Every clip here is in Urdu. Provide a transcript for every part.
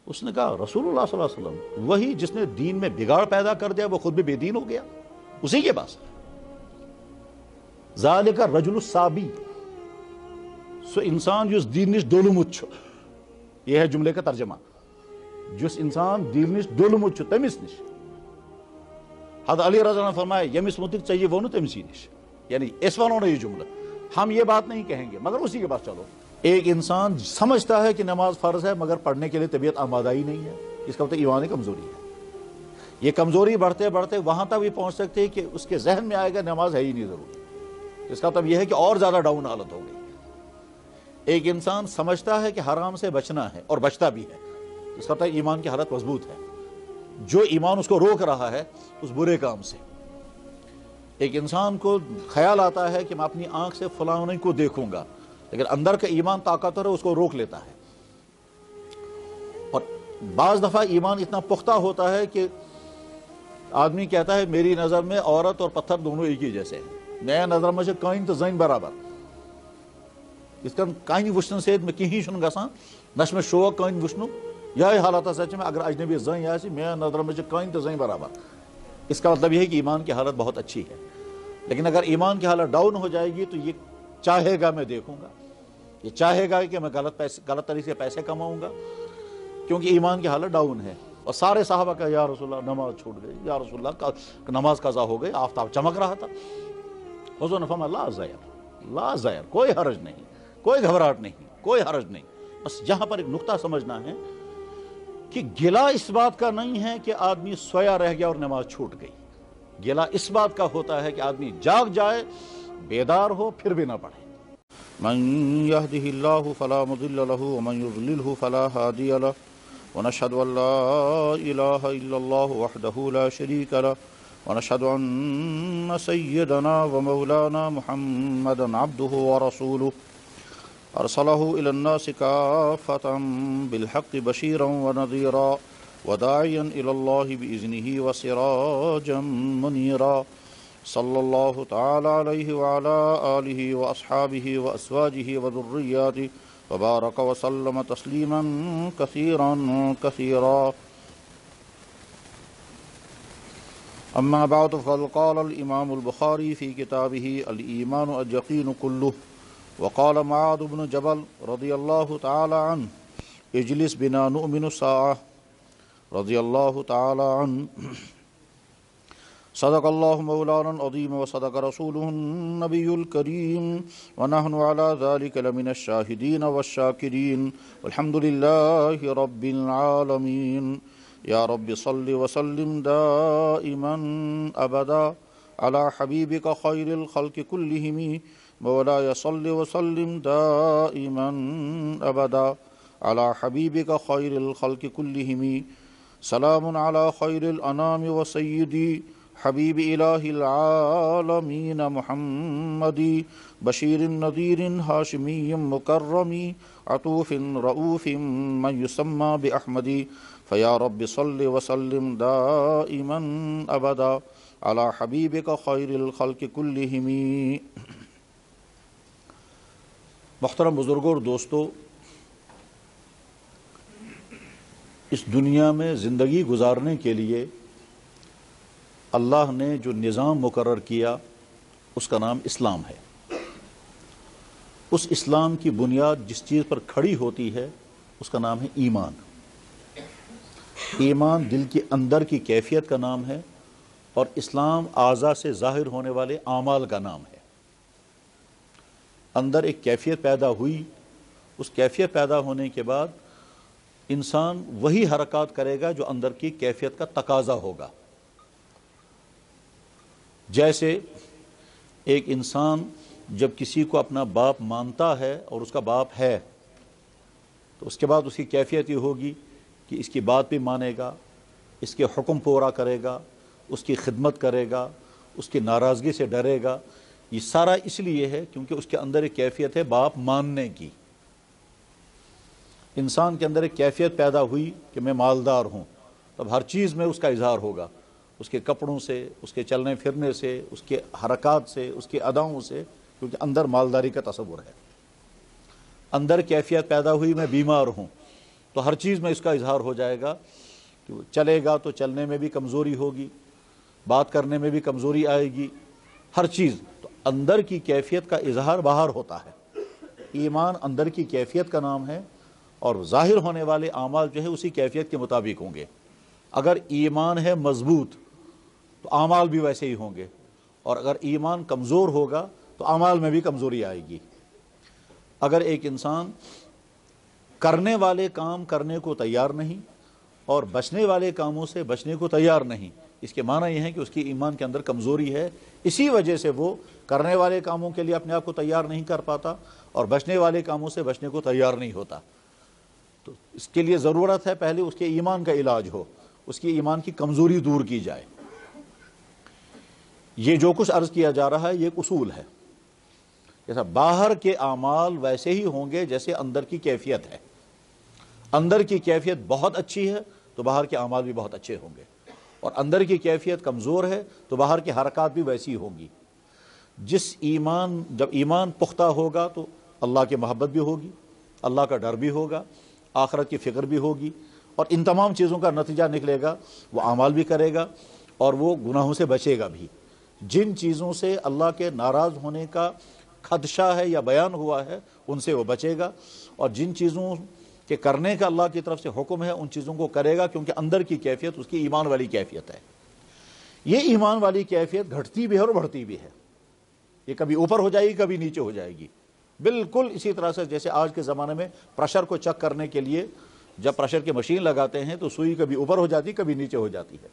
اس نے کہا رسول اللہ صلی اللہ علیہ وسلم، وہی جس نے دین میں بگاڑ پیدا کر دیا وہ خود بھی بے دین ہو گیا، اسی کے پاس ذالک الرجل الصابی، سو انسان جس دین نش ڈولمت چھُ، یہ ہے جملے کا ترجمہ، جس انسان دین نش ڈولمت چھُ تمس نش، حضرت علی رضی اللہ عنہ فرمائے یمس متعلق چاہیے وہ تمسی نش، یعنی اس ونو یہ جملہ ہم یہ بات نہیں کہیں گے مگر اسی کے پاس چلو۔ ایک انسان سمجھتا ہے کہ نماز فرض ہے مگر پڑھنے کے لیے طبیعت آمادہ ہی نہیں ہے، اس کا مطلب ایمان کمزوری ہے۔ یہ کمزوری بڑھتے بڑھتے وہاں تک بھی پہنچ سکتے کہ اس کے ذہن میں آئے گا نماز ہے ہی نہیں ضروری، اس کا مطلب یہ ہے کہ اور زیادہ ڈاؤن حالت ہو گئی۔ ایک انسان سمجھتا ہے کہ حرام سے بچنا ہے اور بچتا بھی ہے، اس کا مطلب ایمان کی حالت مضبوط ہے، جو ایمان اس کو روک رہا ہے اس برے کام سے۔ ایک انسان کو خیال آتا ہے کہ میں اپنی آنکھ سے فلاں کو دیکھوں گا، لیکن اندر کا ایمان طاقتور ہے، اس کو روک لیتا ہے۔ اور بعض دفعہ ایمان اتنا پختہ ہوتا ہے کہ آدمی کہتا ہے میری نظر میں عورت اور پتھر دونوں ایک ہی جیسے ہیں، نیا نظر میں کہیں تو زین برابر، اس کا کہیں وچھن سے میں کہیں چھن گژھان نہ میں شوق کہیں وچھن، یہ حالت سچ میں اگر اجنبی زین آسہِ میری نظر میں کہیں تو زین برابر، اس کا مطلب یہ ہے کہ ایمان کی حالت بہت اچھی ہے۔ لیکن اگر ایمان کی حالت ڈاؤن ہو جائے گی تو یہ چاہے گا میں دیکھوں گا، یہ چاہے گا کہ میں غلط طریقے سے پیسے کماؤں گا، کیونکہ ایمان کی حالت ڈاؤن ہے۔ اور سارے صحابہ کا یا رسول اللہ نماز چھوٹ گئی، یا رسول اللہ نماز قضا ہو گئی، آفتاب چمک رہا تھا، حضور نے فرمایا لا ضیر، لا ضیر، کوئی حرج نہیں، کوئی گھبراہٹ نہیں، کوئی حرج نہیں۔ بس یہاں پر ایک نقطہ سمجھنا ہے کہ گلہ اس بات کا نہیں ہے کہ آدمی سویا رہ گیا اور نماز چھوٹ گئی، گلہ اس بات کا ہوتا ہے کہ آدمی جاگ جائے، بیدار ہو، پھر بھی نہ پڑھے۔ من يهده الله فلا مضل له ومن يضلله فلا هادي له ونشهد ان لا اله الا الله وحده لا شريك له ونشهد ان سيدنا ومولانا محمدا عبده ورسوله ارسله الى الناس كافة بالحق بشيرا ونذيرا وداعيا الى الله باذنه وسراجا منيرا صلی اللہ تعالی علیہ وعلا آلہ واصحابہ وازواجہ وذریاتہ وبارک وسلم تسلیما کثیرا کثیرا۔ اما بعد فقد قال الامام البخاری فی کتابہ الایمان اليقین کلہ، وقال معاذ بن جبل رضی اللہ تعالی عنہ اجلس بنا نؤمن الساعہ رضی اللہ تعالی عنہ۔ صدق اللہ مولانا العظیم وصدق رسولہ النبی الکریم ونحن علی ذلک لمن الشاہدین والشاکرین والحمد للہ رب العالمین۔ یا رب صل وسلم دائما ابدا علی حبیبک خیر الخلق کلہم، مولاي صل وسلم دائما ابدا علی حبیبک خیر الخلق کلہم۔ سلام علی خیر الانام وسیدی حبیب الہ العالمین محمدی، بشیر نذیر ہاشمی مکرمی، عطوف رؤوف من یسمى بأحمدی، فیا رب صل وسلم دائما ابدا علی حبیبک خیر الخلق کلہم۔ محترم بزرگوں اور دوستو، اس دنیا میں زندگی گزارنے کے لیے اللہ نے جو نظام مقرر کیا اس کا نام اسلام ہے۔ اس اسلام کی بنیاد جس چیز پر کھڑی ہوتی ہے اس کا نام ہے ایمان۔ ایمان دل کے اندر کی کیفیت کا نام ہے، اور اسلام اعضاء سے ظاہر ہونے والے اعمال کا نام ہے۔ اندر ایک کیفیت پیدا ہوئی، اس کیفیت پیدا ہونے کے بعد انسان وہی حرکات کرے گا جو اندر کی کیفیت کا تقاضا ہوگا۔ جیسے ایک انسان جب کسی کو اپنا باپ مانتا ہے اور اس کا باپ ہے تو اس کے بعد اس کی کیفیت یہ ہوگی کہ اس کی بات بھی مانے گا، اس کے حکم پورا کرے گا، اس کی خدمت کرے گا، اس کی ناراضگی سے ڈرے گا۔ یہ سارا اس لیے ہے کیونکہ اس کے اندر ایک کیفیت ہے باپ ماننے کی۔ انسان کے اندر ایک کیفیت پیدا ہوئی کہ میں مالدار ہوں، تب ہر چیز میں اس کا اظہار ہوگا، اس کے کپڑوں سے، اس کے چلنے پھرنے سے، اس کے حرکات سے، اس کی اداؤں سے، کیونکہ اندر مالداری کا تصور ہے۔ اندر کیفیت پیدا ہوئی میں بیمار ہوں، تو ہر چیز میں اس کا اظہار ہو جائے گا کہ وہ چلے گا تو چلنے میں بھی کمزوری ہوگی، بات کرنے میں بھی کمزوری آئے گی، ہر چیز۔ تو اندر کی کیفیت کا اظہار باہر ہوتا ہے۔ ایمان اندر کی کیفیت کا نام ہے، اور ظاہر ہونے والے اعمال جو ہے اسی کیفیت کے مطابق ہوں گے۔ اگر ایمان ہے مضبوط تو اعمال بھی ویسے ہی ہوں گے، اور اگر ایمان کمزور ہوگا تو اعمال میں بھی کمزوری آئے گی۔ اگر ایک انسان کرنے والے کام کرنے کو تیار نہیں اور بچنے والے کاموں سے بچنے کو تیار نہیں، اس کے معنی یہ ہے کہ اس کی ایمان کے اندر کمزوری ہے، اسی وجہ سے وہ کرنے والے کاموں کے لیے اپنے آپ کو تیار نہیں کر پاتا اور بچنے والے کاموں سے بچنے کو تیار نہیں ہوتا۔ تو اس کے لیے ضرورت ہے پہلے اس کے ایمان کا علاج ہو، اس کی ایمان کی کمزوری دور کی جائے۔ یہ جو کچھ عرض کیا جا رہا ہے یہ ایک اصول ہے، جیسا باہر کے اعمال ویسے ہی ہوں گے جیسے اندر کی کیفیت ہے۔ اندر کی کیفیت بہت اچھی ہے تو باہر کے اعمال بھی بہت اچھے ہوں گے، اور اندر کی کیفیت کمزور ہے تو باہر کی حرکات بھی ویسی ہوں گی۔ جب ایمان پختہ ہوگا تو اللہ کی محبت بھی ہوگی، اللہ کا ڈر بھی ہوگا، آخرت کی فکر بھی ہوگی، اور ان تمام چیزوں کا نتیجہ نکلے گا وہ اعمال بھی کرے گا اور وہ گناہوں سے بچے گا بھی۔ جن چیزوں سے اللہ کے ناراض ہونے کا خدشہ ہے یا بیان ہوا ہے ان سے وہ بچے گا، اور جن چیزوں کے کرنے کا اللہ کی طرف سے حکم ہے ان چیزوں کو کرے گا، کیونکہ اندر کی کیفیت اس کی ایمان والی کیفیت ہے۔ یہ ایمان والی کیفیت گھٹتی بھی ہے اور بڑھتی بھی ہے، یہ کبھی اوپر ہو جائے گی کبھی نیچے ہو جائے گی، بالکل اسی طرح سے جیسے آج کے زمانے میں پریشر کو چیک کرنے کے لیے جب پریشر کی مشین لگاتے ہیں تو سوئی کبھی اوپر ہو جاتی کبھی نیچے ہو جاتی ہے،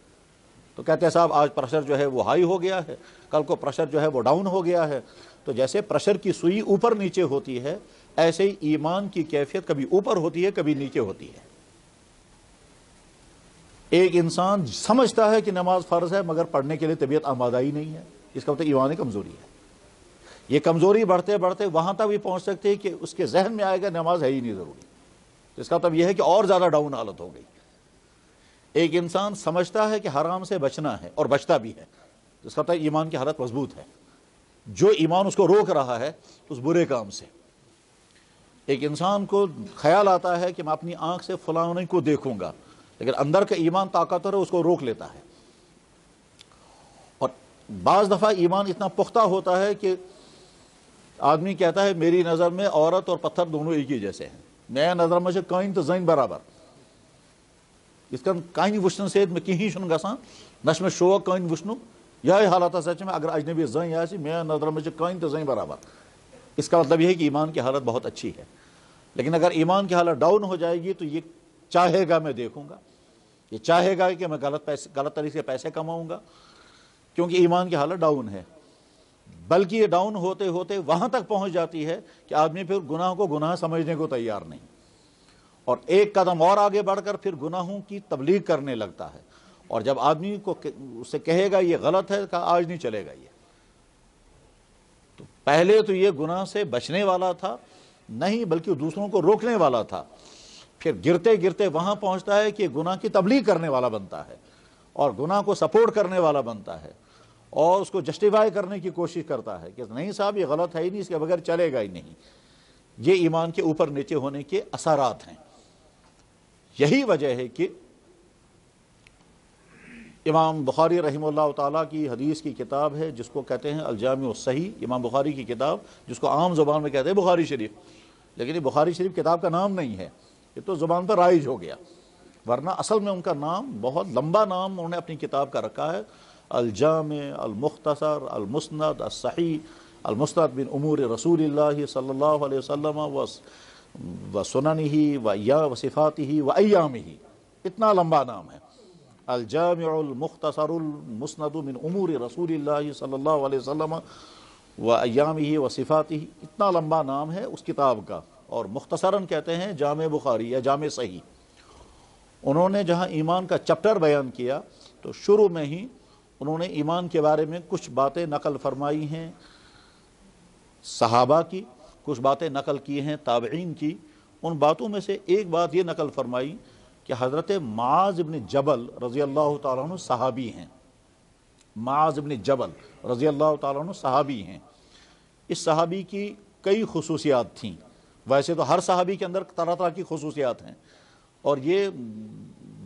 تو کہتے ہیں صاحب آج پریشر جو ہے وہ ہائی ہو گیا ہے، کل کو پریشر جو ہے وہ ڈاؤن ہو گیا ہے۔ تو جیسے پریشر کی سوئی اوپر نیچے ہوتی ہے، ایسے ہی ایمان کی کیفیت کبھی اوپر ہوتی ہے کبھی نیچے ہوتی ہے۔ ایک انسان سمجھتا ہے کہ نماز فرض ہے مگر پڑھنے کے لیے طبیعت آمادہ ہی نہیں ہے، اس کا مطلب ایمان کمزوری ہے۔ یہ کمزوری بڑھتے بڑھتے وہاں تک بھی پہنچ سکتے ہیں کہ اس کے ذہن میں آئے گا نماز ہے ہی نہیں ضروری، اس کا مطلب یہ ہے کہ اور زیادہ ڈاؤن حالت ہو گئی۔ ایک انسان سمجھتا ہے کہ حرام سے بچنا ہے اور بچتا بھی ہے، اس کا مطلب ایمان کی حالت مضبوط ہے۔ جو ایمان اس کو روک رہا ہے اس برے کام سے۔ ایک انسان کو خیال آتا ہے کہ میں اپنی آنکھ سے فلاں کو دیکھوں گا، لیکن اندر کا ایمان طاقتور ہے اس کو روک لیتا ہے۔ اور بعض دفعہ ایمان اتنا پختہ ہوتا ہے کہ آدمی کہتا ہے میری نظر میں عورت اور پتھر دونوں ایک ہی جیسے ہیں، میں نظر میں کہیں تو زین برابر، اس کا کہیں وچھن سید میں کہیں چھن گژھان نہ میں شوق کہیں وچھنو، یہ حالت سچ میں اگر اجنبی زین آسی میں نظر میں کہیں تو زین برابر۔ اس کا مطلب یہ ہے کہ ایمان کی حالت بہت اچھی ہے، لیکن اگر ایمان کی حالت ڈاؤن ہو جائے گی تو یہ چاہے گا میں دیکھوں گا، یہ چاہے گا کہ میں غلط طریقے سے پیسے کماؤں گا، کیونکہ ایمان کی حالت ڈاؤن ہے۔ بلکہ یہ ڈاؤن ہوتے ہوتے وہاں تک پہنچ جاتی ہے کہ آدمی پھر گناہ کو گناہ سمجھنے کو تیار نہیں، اور ایک قدم اور آگے بڑھ کر پھر گناہوں کی تبلیغ کرنے لگتا ہے، اور جب آدمی کو اسے کہے گا یہ غلط ہے کہا آج نہیں چلے گا یہ۔ تو پہلے تو یہ گناہ سے بچنے والا تھا نہیں بلکہ دوسروں کو روکنے والا تھا، پھر گرتے گرتے وہاں پہنچتا ہے کہ گناہ کی تبلیغ کرنے والا بنتا ہے اور گناہ کو سپورٹ کرنے والا بنتا ہے اور اس کو جسٹیفائی کرنے کی کوشش کرتا ہے کہ نہیں صاحب یہ غلط ہے ہی نہیں، اس کے بغیر چلے گا ہی نہیں۔ یہ ایمان کے اوپر نیچے ہونے کے اثرات ہیں۔ یہی وجہ ہے کہ امام بخاری رحمہ اللہ تعالیٰ کی حدیث کی کتاب ہے جس کو کہتے ہیں الجامع الصحیح، امام بخاری کی کتاب جس کو عام زبان میں کہتے ہیں بخاری شریف، لیکن یہ بخاری شریف کتاب کا نام نہیں ہے، یہ تو زبان پر رائج ہو گیا، ورنہ اصل میں ان کا نام بہت لمبا نام انہوں نے اپنی کتاب کا رکھا ہے، الجامع المختصر المسند الصحیح المستند من امور رسول اللہ صلی اللہ علیہ وسلم و سننہ و صفاتہ و ایامہ، اتنا لمبا نام ہے، الجامع المختصر المسند من امور رسول اللہ صلی اللہ علیہ وسلم و ایامہ و صفاتہ، اتنا لمبا نام ہے اس کتاب کا، اور مختصراً کہتے ہیں جامع بخاری یا جامع صحیح۔ انہوں نے جہاں ایمان کا چپٹر بیان کیا تو شروع میں ہی انہوں نے ایمان کے بارے میں کچھ باتیں نقل فرمائی ہیں صحابہ کی، کچھ باتیں نقل کی ہیں تابعین کی۔ ان باتوں میں سے ایک بات یہ نقل فرمائی کہ حضرت معاذ بن جبل رضی اللہ تعالیٰ عنہ صحابی ہیں، معاذ بن جبل رضی اللہ تعالیٰ عنہ صحابی ہیں۔ اس صحابی کی کئی خصوصیات تھیں، ویسے تو ہر صحابی کے اندر طرح طرح کی خصوصیات ہیں، اور یہ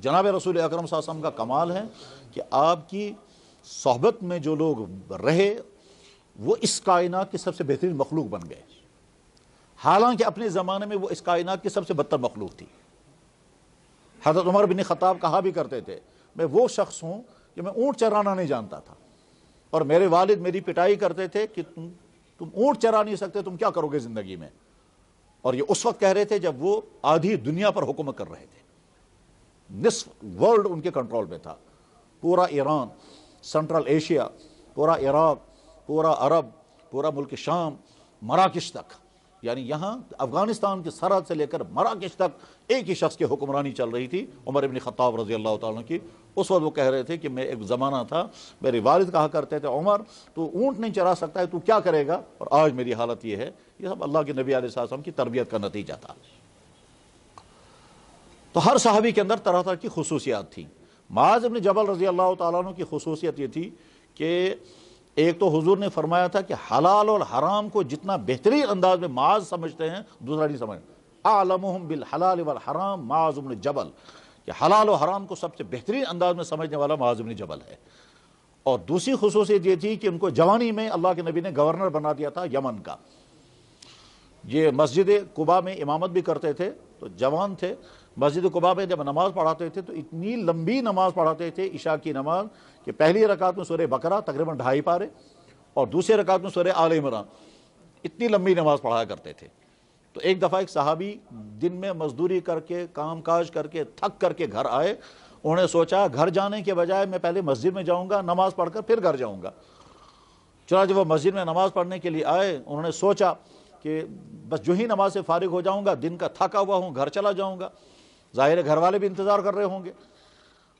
جناب رسول اکرم صلی اللہ علیہ وسلم کا کمال ہے کہ آپ کی صحبت میں جو لوگ رہے وہ اس کائنات کی سب سے بہترین مخلوق بن گئے، حالانکہ اپنے زمانے میں وہ اس کائنات کی سب سے بدتر مخلوق تھی۔ حضرت عمر بن خطاب کہا بھی کرتے تھے میں وہ شخص ہوں کہ میں اونٹ چرانا نہیں جانتا تھا، اور میرے والد میری پٹائی کرتے تھے کہ تم اونٹ چرا نہیں سکتے، تم کیا کرو گے زندگی میں؟ اور یہ اس وقت کہہ رہے تھے جب وہ آدھی دنیا پر حکومت کر رہے تھے، نصف ورلڈ ان کے کنٹرول میں تھا، پورا ایران، سنٹرل ایشیا، پورا عراق، پورا عرب، پورا ملک شام، مراکش تک، یعنی یہاں افغانستان کی سرحد سے لے کر مراکش تک ایک ہی شخص کی حکمرانی چل رہی تھی، عمر بن خطاب رضی اللہ تعالیٰ کی۔ اس وقت وہ کہہ رہے تھے کہ میں ایک زمانہ تھا میرے والد کہا کرتے تھے عمر تو اونٹ نہیں چرا سکتا ہے تو کیا کرے گا، اور آج میری حالت یہ ہے۔ یہ سب اللہ کے نبی علیہ السلام کی تربیت کا نتیجہ تھا۔ تو ہر صحابی کے اندر طرح طرح کی خصوصیات تھیں۔ معاذ بن جبل رضی اللہ تعالیٰ عنہ کی خصوصیت یہ تھی کہ ایک تو حضور نے فرمایا تھا کہ حلال اور حرام کو جتنا بہترین انداز میں معاذ سمجھتے ہیں دوسرا نہیں سمجھتے، اعلمہم بالحلال والحرام معاذ بن جبل، کہ حلال و حرام کو سب سے بہترین انداز میں سمجھنے والا معاذ بن جبل ہے۔ اور دوسری خصوصیت یہ تھی کہ ان کو جوانی میں اللہ کے نبی نے گورنر بنا دیا تھا یمن کا۔ یہ مسجد قباء میں امامت بھی کرتے تھے، تو جوان تھے، مسجد قباء میں جب نماز پڑھاتے تھے تو اتنی لمبی نماز پڑھاتے تھے عشاء کی نماز کہ پہلی رکعت میں سورہ بقرہ تقریباً 2.5 پارے اور دوسری رکعت میں سورہ آل عمران، اتنی لمبی نماز پڑھایا کرتے تھے۔ تو ایک دفعہ ایک صحابی دن میں مزدوری کر کے کام کاج کر کے تھک کر کے گھر آئے، انہوں نے سوچا گھر جانے کے بجائے میں پہلے مسجد میں جاؤں گا، نماز پڑھ کر پھر گھر جاؤں گا۔ چنانچہ وہ مسجد میں نماز پڑھنے کے لیے آئے، انہوں نے سوچا کہ بس جو ہی نماز سے فارغ ہو جاؤں گا، دن کا تھکا ہوا ہوں، گھر چلا جاؤں گا، ظاہر ہے گھر والے بھی انتظار کر رہے ہوں گے۔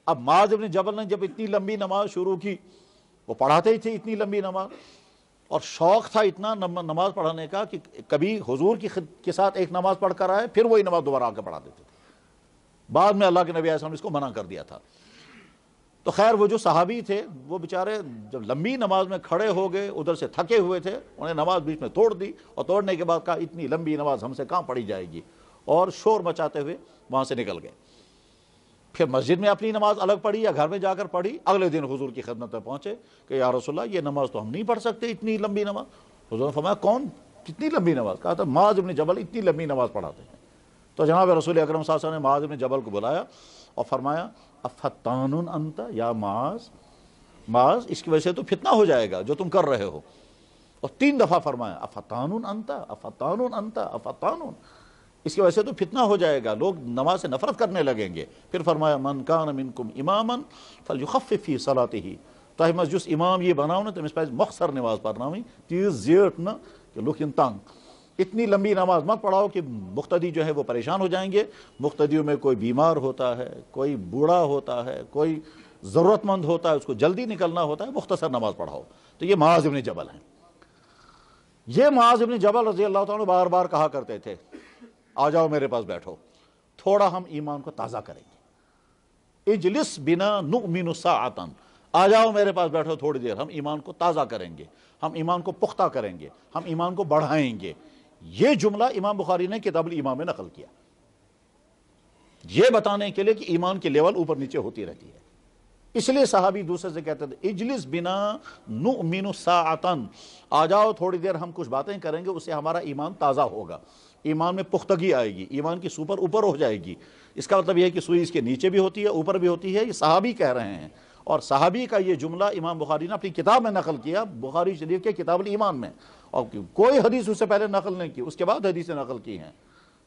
اب معاذ بن جبل نے جب اتنی لمبی نماز شروع کی، وہ پڑھاتے ہی تھے اتنی لمبی نماز، اور شوق تھا اتنا نماز پڑھانے کا کہ کبھی حضور کے ساتھ ایک نماز پڑھ کر آئے پھر وہی نماز دوبارہ آ کے پڑھا دیتے تھے۔ بعد میں اللہ کے نبی علیہ السلام نے اس کو منع کر دیا تھا۔ تو خیر وہ جو صحابی تھے وہ بیچارے جب لمبی نماز میں کھڑے ہو گئے، ادھر سے تھکے ہوئے تھے، انہیں نماز بیچ میں توڑ دی، اور توڑنے کے بعد کہا اتنی لمبی نماز ہم سے کہاں پڑھی جائے گی، اور شور مچاتے ہوئے وہاں سے نکل گئے۔ پھر مسجد میں اپنی نماز الگ پڑھی یا گھر میں جا کر پڑھی، اگلے دن حضور کی خدمت میں پہنچے کہ یا رسول اللہ یہ نماز تو ہم نہیں پڑھ سکتے اتنی لمبی نماز۔ حضور نے فرمایا کون کتنی لمبی نماز؟ کہا تھا معاذ بن جبل اتنی لمبی نماز پڑھاتے ہیں۔ تو جناب رسول اکرم صلی اللہ علیہ وسلم نے معاذ بن جبل کو بلایا اور فرمایا افتان انت یا معاذ، معاذ اس کی وجہ سے تو فتنہ ہو جائے گا جو تم کر رہے ہو۔ اور 3 دفعہ فرمایا افتان انت افتان انت افتان، اس کی وجہ سے تو فتنہ ہو جائے گا، لوگ نماز سے نفرت کرنے لگیں گے۔ پھر فرمایا من کان منکم اماما فلیخفف فی صلاتہ، تۄہہِ منٛز یُس امام یہ بناو نا تٔمِس پزِ مۄخصر نماز پرناوٕنۍ، تیٖژ زیٖٹھ نہٕ کہ لُکھ یِن تنگ۔ اتنی لمبی نماز مت پڑھاؤ کہ مقتدی جو ہے وہ پریشان ہو جائیں گے۔ مقتدیوں میں کوئی بیمار ہوتا ہے، کوئی بوڑھا ہوتا ہے، کوئی ضرورت مند ہوتا ہے، اس کو جلدی نکلنا ہوتا ہے، مختصر نماز پڑھاؤ۔ تو یہ معاذ بن جبل ہیں۔ یہ معاذ بن جبل رضی اللہ تعالیٰ بار بار کہا کرتے تھے آ جاؤ میرے پاس بیٹھو، تھوڑا ہم ایمان کو تازہ کریں گے، اجلس بنا نؤمن ساعتا، آ جاؤ میرے پاس بیٹھو تھوڑی دیر، ہم ایمان کو تازہ کریں گے، ہم ایمان کو پختہ کریں گے، ہم ایمان کو بڑھائیں گے۔ یہ جملہ امام بخاری نے کتاب الایمان میں نقل کیا، یہ بتانے کے لیے کہ ایمان کی لیول اوپر نیچے ہوتی رہتی ہے۔ اس لیے صحابی دوسرے سے کہتے تھے اجلس بنا نؤمن ساعتا، آ جاؤ تھوڑی دیر ہم کچھ باتیں کریں گے، اس سے ہمارا ایمان تازہ ہوگا، ایمان میں پختگی آئے گی، ایمان کی سوپر اوپر ہو جائے گی۔ اس کا مطلب یہ ہے کہ سوئی اس کے نیچے بھی ہوتی ہے اوپر بھی ہوتی ہے، یہ صحابی کہہ رہے ہیں۔ اور صحابی کا یہ جملہ امام بخاری نے اپنی کتاب میں نقل کیا، بخاری شریف کے کتاب الایمان میں، اور کوئی حدیث اس سے پہلے نقل نہیں کی، اس کے بعد حدیثیں نقل کی ہیں۔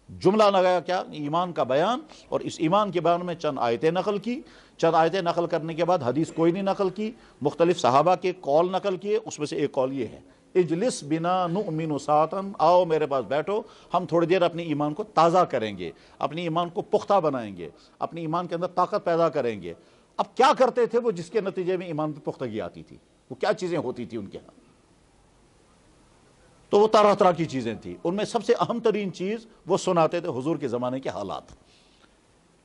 جملہ لگایا کیا؟ ایمان کا بیان، اور اس ایمان کے بیان میں چند آیتیں نقل کی، چند آیتیں نقل کرنے کے بعد حدیث کوئی نہیں نقل کی، مختلف صحابہ کے قول نقل کیے، اس میں سے ایک قول یہ ہے اجلس بنا نؤمن ساعتا، آؤ میرے پاس بیٹھو، ہم تھوڑی دیر اپنی ایمان کو تازہ کریں گے، اپنی ایمان کو پختہ بنائیں گے، اپنی ایمان کے اندر طاقت پیدا کریں گے۔ اب کیا کرتے تھے وہ جس کے نتیجے میں ایمان پہ پختگی آتی تھی؟ وہ کیا چیزیں ہوتی تھی ان کے ہاں؟ تو وہ طرح طرح کی چیزیں تھیں، ان میں سب سے اہم ترین چیز وہ سناتے تھے حضور کے زمانے کے حالات،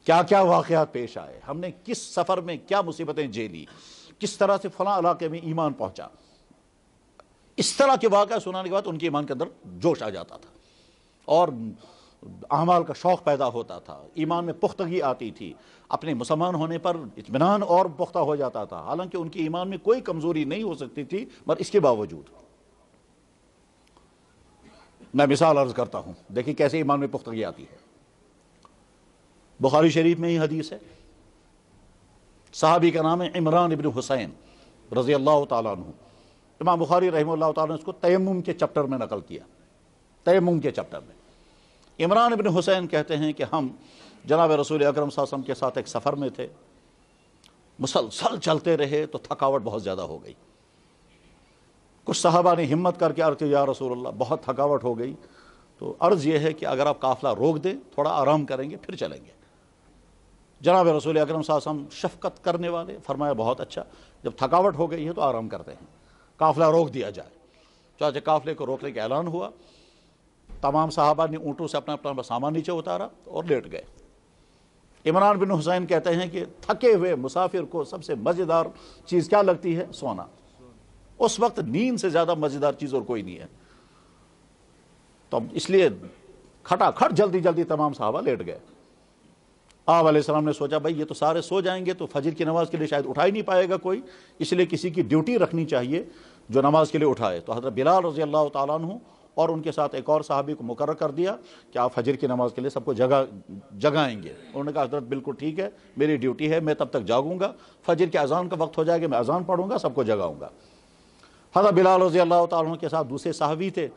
کیا کیا واقعات پیش آئے، ہم نے کس سفر میں کیا مصیبتیں جھیلی، کس طرح سے فلاں علاقے میں ایمان پہنچا۔ اس طرح کے واقعہ سنانے کے بعد ان کے ایمان کے اندر جوش آ جاتا تھا، اور اعمال کا شوق پیدا ہوتا تھا، ایمان میں پختگی آتی تھی، اپنے مسلمان ہونے پر اطمینان اور پختہ ہو جاتا تھا، حالانکہ ان کی ایمان میں کوئی کمزوری نہیں ہو سکتی تھی، مگر اس کے باوجود میں مثال عرض کرتا ہوں، دیکھیں کیسے ایمان میں پختگی آتی ہے۔ بخاری شریف میں ہی حدیث ہے، صحابی کا نام ہے عمران ابن حسین رضی اللہ تعالیٰ عنہ۔ امام بخاری رحمہ اللہ تعالیٰ نے اس کو تیمم کے چپٹر میں نقل کیا، تیمم کے چپٹر میں۔ عمران ابن حسین کہتے ہیں کہ ہم جناب رسول اکرم صلی اللہ علیہ وسلم کے ساتھ ایک سفر میں تھے، مسلسل چلتے رہے تو تھکاوٹ بہت زیادہ ہو گئی۔ کچھ صحابہ نے ہمت کر کے عرض کیا، یا رسول اللہ بہت تھکاوٹ ہو گئی، تو عرض یہ ہے کہ اگر آپ قافلہ روک دیں، تھوڑا آرام کریں گے، پھر چلیں گے۔ جناب رسول اکرم صلی اللہ علیہ وسلم شفقت کرنے والے، فرمایا بہت اچھا، جب تھکاوٹ ہو گئی ہے تو آرام کرتے ہیں، قافلہ روک دیا جائے۔ چنانچہ قافلے کو روکنے کا اعلان ہوا، تمام صحابہ نے اونٹوں سے اپنا اپنا سامان نیچے اتارا اور لیٹ گئے۔ عمران بن حسین کہتے ہیں کہ تھکے ہوئے مسافر کو سب سے مزیدار چیز کیا لگتی ہے؟ سونا۔ اس وقت نیند سے زیادہ مزیدار چیز اور کوئی نہیں ہے، تو اس لیے کھٹا کھٹ جلدی جلدی تمام صحابہ لیٹ گئے۔ آپ علیہ السلام نے سوچا بھائی یہ تو سارے سو جائیں گے تو فجر کی نماز کے لیے شاید اٹھا ہی نہیں پائے گا کوئی، اس لیے کسی کی ڈیوٹی رکھنی چاہیے جو نماز کے لیے اٹھائے۔ تو حضرت بلال رضی اللہ تعالیٰ عنہ اور ان کے ساتھ ایک اور صحابی کو مقرر کر دیا کہ آپ فجر کی نماز کے لیے سب کو جگائیں گے۔ انہوں نے کہا حضرت بالکل ٹھیک ہے، میری ڈیوٹی ہے، میں تب تک جاگوں گا، فجر کے اذان کا وقت ہو جائے گا میں اذان پڑھوں گا، سب کو جگاؤں گا۔ حضرت بلال رضی اللہ تعالیٰ عنہ کے ساتھ دوسرے صحابی تھے،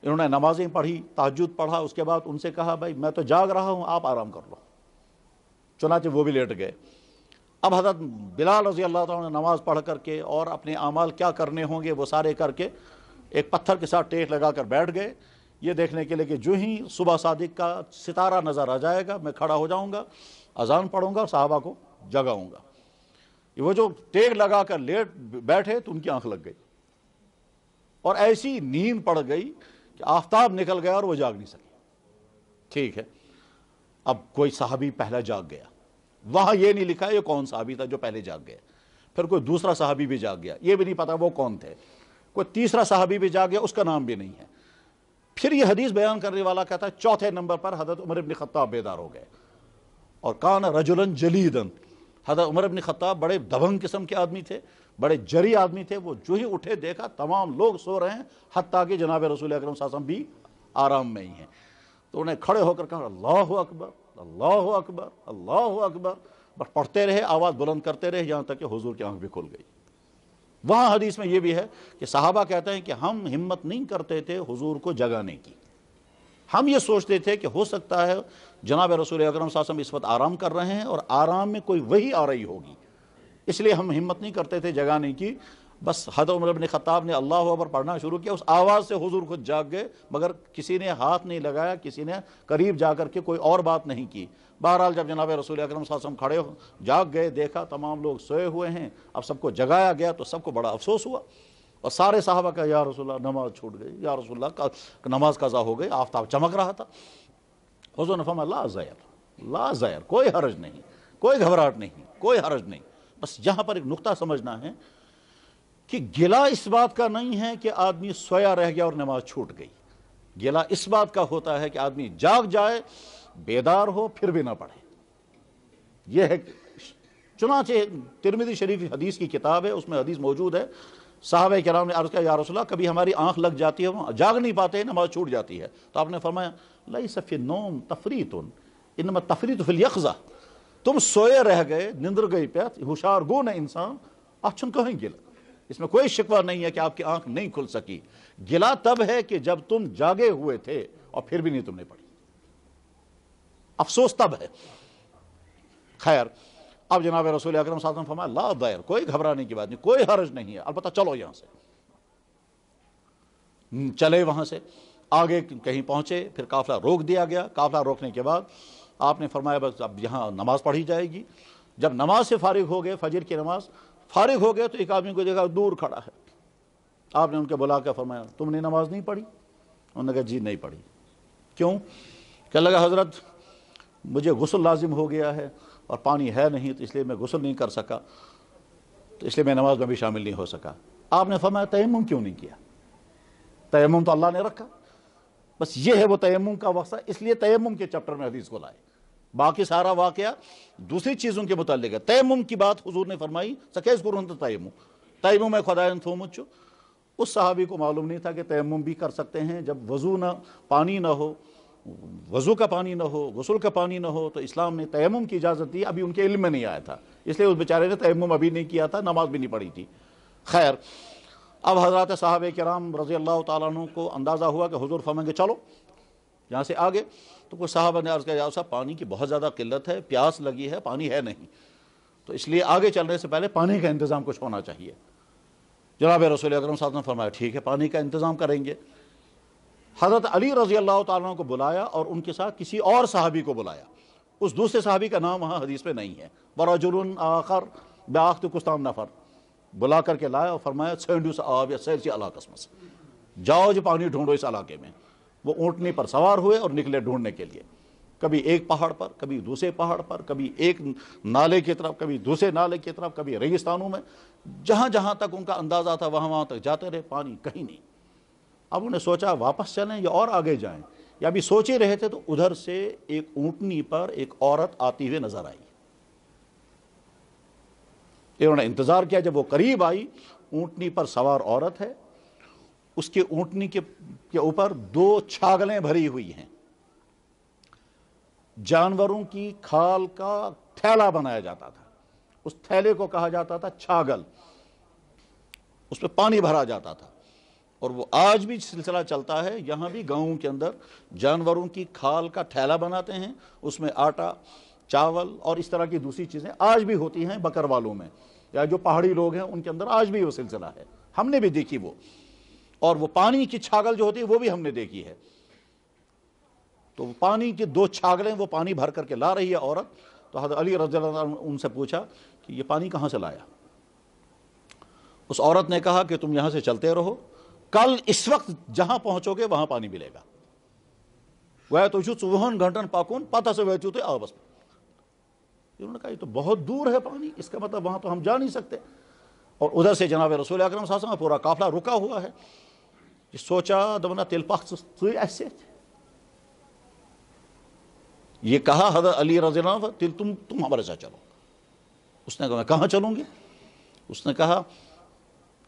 انہوں نے نمازیں پڑھی، تہجد پڑھا، اس کے بعد ان سے کہا بھائی میں تو جاگ رہا ہوں، آپ آرام کر لو۔ چنانچہ وہ بھی لیٹ گئے۔ اب حضرت بلال رضی اللہ تعالیٰ نے نماز پڑھ کر کے اور اپنے اعمال کیا کرنے ہوں گے وہ سارے کر کے ایک پتھر کے ساتھ ٹیک لگا کر بیٹھ گئے، یہ دیکھنے کے لیے کہ جو ہی صبح صادق کا ستارہ نظر آ جائے گا میں کھڑا ہو جاؤں گا، اذان پڑھوں گا اور صحابہ کو جگاؤں گا۔ وہ جو ٹیک لگا کر لیٹ بیٹھے تو ان کی آنکھ لگ گئی اور ایسی نیند پڑ گئی کہ آفتاب نکل گیا اور وہ جاگ نہیں سکے۔ ٹھیک ہے، اب کوئی صحابی پہلا جاگ گیا، وہاں یہ نہیں لکھا یہ کون صحابی تھا جو پہلے جاگ گیا، پھر کوئی دوسرا صحابی بھی جاگ گیا، یہ بھی نہیں پتا وہ کون تھے، کوئی تیسرا صحابی بھی جاگ گیا، اس کا نام بھی نہیں ہے۔ پھر یہ حدیث بیان کرنے والا کہتا ہے چوتھے نمبر پر حضرت عمر بن خطاب بیدار ہو گئے، اور کان رجلا جلیدا، حضرت عمر بن خطاب بڑے دبنگ قسم کے آدمی تھے، بڑے جری آدمی تھے، وہ جو ہی اٹھے دیکھا تمام لوگ سو رہے ہیں، حتیٰ کہ جناب رسول اکرم صلی اللہ علیہ وسلم بھی آرام میں ہی ہیں، تو انہیں کھڑے ہو کر کہا اللہ اکبر اللہ اکبر اللہ اکبر، بس پڑھتے رہے، آواز بلند کرتے رہے، یہاں تک کہ حضور کی آنکھ بھی کھل گئی۔ وہاں حدیث میں یہ بھی ہے کہ صحابہ کہتے ہیں کہ ہم ہمت نہیں کرتے تھے حضور کو جگانے کی، ہم یہ سوچتے تھے کہ ہو سکتا ہے جناب رسول اکرم صلی اللہ علیہ وسلم اس وقت آرام کر رہے ہیں اور آرام میں کوئی وحی آ رہی ہوگی، اس لیے ہم ہمت نہیں کرتے تھے جگانے کی۔ بس حضرت عمر بن خطاب نے اللہ اکبر پڑھنا شروع کیا، اس آواز سے حضور خود جاگ گئے، مگر کسی نے ہاتھ نہیں لگایا، کسی نے قریب جا کر کے کوئی اور بات نہیں کی۔ بہرحال جب جناب رسول اکرم صلی اللہ علیہ وسلم کھڑے جاگ گئے، دیکھا تمام لوگ سوئے ہوئے ہیں، اب سب کو جگایا گیا تو سب کو بڑا افسوس ہوا، اور سارے صحابہ کا یا رسول اللہ نماز چھوٹ گئی، یا رسول اللہ نماز قضا ہو گئی، آفتاب چمک رہا تھا۔ حضور نے فرمایا لا ضیر لا ضیر، کوئی حرج نہیں، کوئی گھبراہٹ نہیں، کوئی حرج نہیں۔ بس یہاں پر ایک نقطہ سمجھنا ہے کہ گلہ اس بات کا نہیں ہے کہ آدمی سویا رہ گیا اور نماز چھوٹ گئی، گلہ اس بات کا ہوتا ہے کہ آدمی جاگ جائے، بیدار ہو، پھر بھی نہ پڑھے۔ یہ ہے چنانچہ ترمذی شریف حدیث کی کتاب ہے، اس میں حدیث موجود ہے، صحابہ کرام نے عرض کیا یا رسول اللہ کبھی ہماری آنکھ لگ جاتی ہے، جاگ نہیں پاتے، نماز چھوٹ جاتی ہے، تو آپ نے فرمایا لیس فی النوم تفریط انما التفریط فی الیقظہ، تم سوئے رہ گئے، نندر گئی پہ، ہوشیار گون ہے انسان، اچھن کہیں گلا، اس میں کوئی شکوہ نہیں ہے کہ آپ کی آنکھ نہیں کھل سکی، گلا تب ہے کہ جب تم جاگے ہوئے تھے اور پھر بھی نہیں تم نے پڑھی، افسوس تب ہے۔ خیر، اب جناب رسول اکرم صلی اللہ علیہ وسلم فرمایا لا ضیر، کوئی گھبرانے کی بات نہیں، کوئی حرج نہیں ہے، البتہ چلو یہاں سے۔ چلے وہاں سے آگے کہیں پہنچے، پھر قافلہ روک دیا گیا، قافلہ روکنے کے بعد آپ نے فرمایا بس اب یہاں نماز پڑھی جائے گی۔ جب نماز سے فارغ ہو گئے، فجر کی نماز فارغ ہو گئے، تو ایک آدمی کو دیکھا دور کھڑا ہے، آپ نے ان کے بلا کے فرمایا تم نے نماز نہیں پڑھی؟ انہوں نے کہا جی نہیں پڑھی۔ کیوں؟ کہنے لگا حضرت مجھے غسل لازم ہو گیا ہے اور پانی ہے نہیں، تو اس لیے میں غسل نہیں کر سکا، تو اس لیے میں نماز میں بھی شامل نہیں ہو سکا۔ آپ نے فرمایا تیمم کیوں نہیں کیا؟ تیمم تو اللہ نے رکھا، بس یہ ہے وہ تیمم کا وقت، اس لیے تیمم کے چیپٹر میں حدیث کو لائے، باقی سارا واقعہ دوسری چیزوں کے متعلق ہے۔ تیمم کی بات حضور نے فرمائی، سکیز قرون تیمم تیمم خدائن تھومچ، اس صحابی کو معلوم نہیں تھا کہ تیمم بھی کر سکتے ہیں جب وضو نہ، پانی نہ ہو، وضو کا پانی نہ ہو، غسل کا پانی نہ ہو، تو اسلام نے تیمم کی اجازت دی، ابھی ان کے علم میں نہیں آیا تھا، اس لیے اس بیچارے نے تیمم ابھی نہیں کیا تھا، نماز بھی نہیں پڑھی تھی۔ خیر، اب حضرات صحابہ کرام رضی اللہ تعالیٰ عنہ کو اندازہ ہوا کہ حضور فرمائیں گے چلو یہاں سے آگے، تو کوئی صحابہ نے عرض کیا یا صاحب پانی کی بہت زیادہ قلت ہے، پیاس لگی ہے، پانی ہے نہیں، تو اس لیے آگے چلنے سے پہلے پانی کا انتظام کچھ ہونا چاہیے۔ جناب رسول اکرم صلی اللہ علیہ وسلم نے فرمایا ٹھیک ہے، پانی کا انتظام کریں گے۔ حضرت علی رضی اللہ تعالیٰ عنہ کو بلایا اور ان کے ساتھ کسی اور صحابی کو بلایا، اس دوسرے صحابی کا نام وہاں حدیث پہ نہیں ہے، ورجل آخر بیاخت کستان نفر، بلا کر کے لایا اور فرمایا سینڈو سے آب یا سیل سی علاقہ سے جاؤ جو پانی ڈھونڈو اس علاقے میں۔ وہ اونٹنی پر سوار ہوئے اور نکلے ڈھونڈنے کے لیے، کبھی ایک پہاڑ پر، کبھی دوسرے پہاڑ پر، کبھی ایک نالے کی طرف، کبھی دوسرے نالے کی طرف، کبھی ریگستانوں میں، جہاں جہاں تک ان کا اندازہ تھا وہاں تک جاتے رہے، پانی کہیں نہیں۔ اب انہیں سوچا واپس چلیں یا اور آگے جائیں، یا ابھی سوچ ہی رہے تھے تو ادھر سے ایک اونٹنی پر ایک عورت آتی ہوئے نظر آئی۔ انہوں نے انتظار کیا، جب وہ قریب آئی، اونٹنی پر سوار عورت ہے، اس کے اونٹنی کے اوپر 2 چھاگلیں بھری ہوئی ہیں، جانوروں کی کھال کا تھیلا بنایا جاتا تھا، اس تھیلے کو کہا جاتا تھا چھاگل، اس پہ پانی بھرا جاتا تھا، اور وہ آج بھی سلسلہ چلتا ہے، یہاں بھی گاؤں کے اندر جانوروں کی کھال کا تھیلا بناتے ہیں، اس میں آٹا، چاول اور اس طرح کی دوسری چیزیں آج بھی ہوتی ہیں بکر والوں میں، یا جو پہاڑی لوگ ہیں ان کے اندر آج بھی وہ سلسلہ ہے، ہم نے بھی دیکھی وہ، اور وہ پانی کی چھاگل جو ہوتی ہے وہ بھی ہم نے دیکھی ہے۔ تو پانی کی 2 چھاگلیں وہ پانی بھر کر کے لا رہی ہے عورت، تو حضرت علی رضی اللہ عنہ ان سے پوچھا کہ یہ پانی کہاں سے لایا؟ اس عورت نے کہا کہ تم یہاں سے چلتے رہو، کل اس وقت جہاں پہنچو گے وہاں پانی ملے گا۔ وہ تو 24 گھنٹن پاکون پتہ سے وہ چوتے آبس میں، انہوں نے کہا یہ تو بہت دور ہے پانی، اس کا مطلب وہاں تو ہم جا نہیں سکتے۔ اور ادھر سے جناب رسول اکرم صلی اللہ علیہ وسلم پورا قافلہ رکا ہوا ہے، سوچا دبنا تیل پخ ایسے، یہ کہا حضرت علی رضی اللہ عنہ تل تم ہمارے ساتھ چلو۔ اس نے کہا میں کہاں چلوں گی؟ اس نے کہا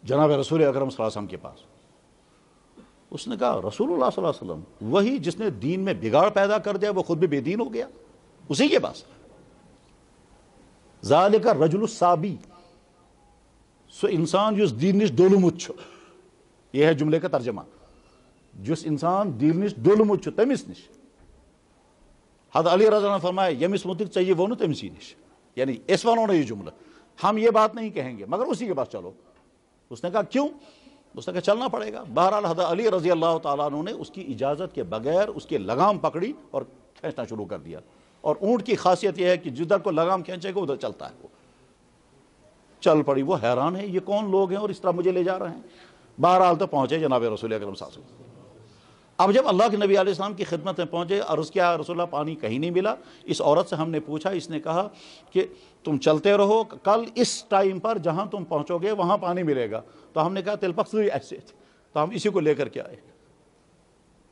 جناب رسول اکرم صلی اللہ علیہ وسلم کے پاس۔ اس نے کہا رسول اللہ صلی اللہ علیہ وسلم، وہی جس نے دین میں بگاڑ پیدا کر دیا، وہ خود بھی بے دین ہو گیا، اسی کے پاس۔ ذالک الرجل الصابی، سو انسان جس دین نش ڈولمت چھُ، یہ ہے جملے کا ترجمہ، جس انسان دین نش ڈولمت چھُ تمس نش۔ حضرت علی رضی اللہ عنہ فرمایا یمس متعلق چاہیے وہ تمسی نش، یعنی اس ونو یہ جملہ، ہم یہ بات نہیں کہیں گے مگر اسی کے پاس چلو۔ اس نے کہا کیوں؟ اس نے کہا چلنا پڑے گا۔ بہرحال حضرت علی رضی اللہ تعالیٰ عنہ نے اس کی اجازت کے بغیر اس کی لگام پکڑی اور کھینچنا شروع کر دیا، اور اونٹ کی خاصیت یہ ہے کہ جدھر کو لگام کھینچے گا ادھر چلتا ہے، وہ چل پڑی۔ وہ حیران ہے یہ کون لوگ ہیں اور اس طرح مجھے لے جا رہے ہیں۔ بہرحال تو پہنچے جناب رسول اکرم صلی اللہ علیہ وسلم۔ اب جب اللہ کے نبی علیہ السلام کی خدمت میں پہنچے، عرض کیا رسول اللہ پانی کہیں نہیں ملا۔ اس عورت سے ہم نے پوچھا، اس نے کہا کہ تم چلتے رہو، کل اس ٹائم پر جہاں تم پہنچو گے وہاں پانی ملے گا۔ تو ہم نے کہا تلپخوی ایسے، تو ہم اسی کو لے کر کے آئے۔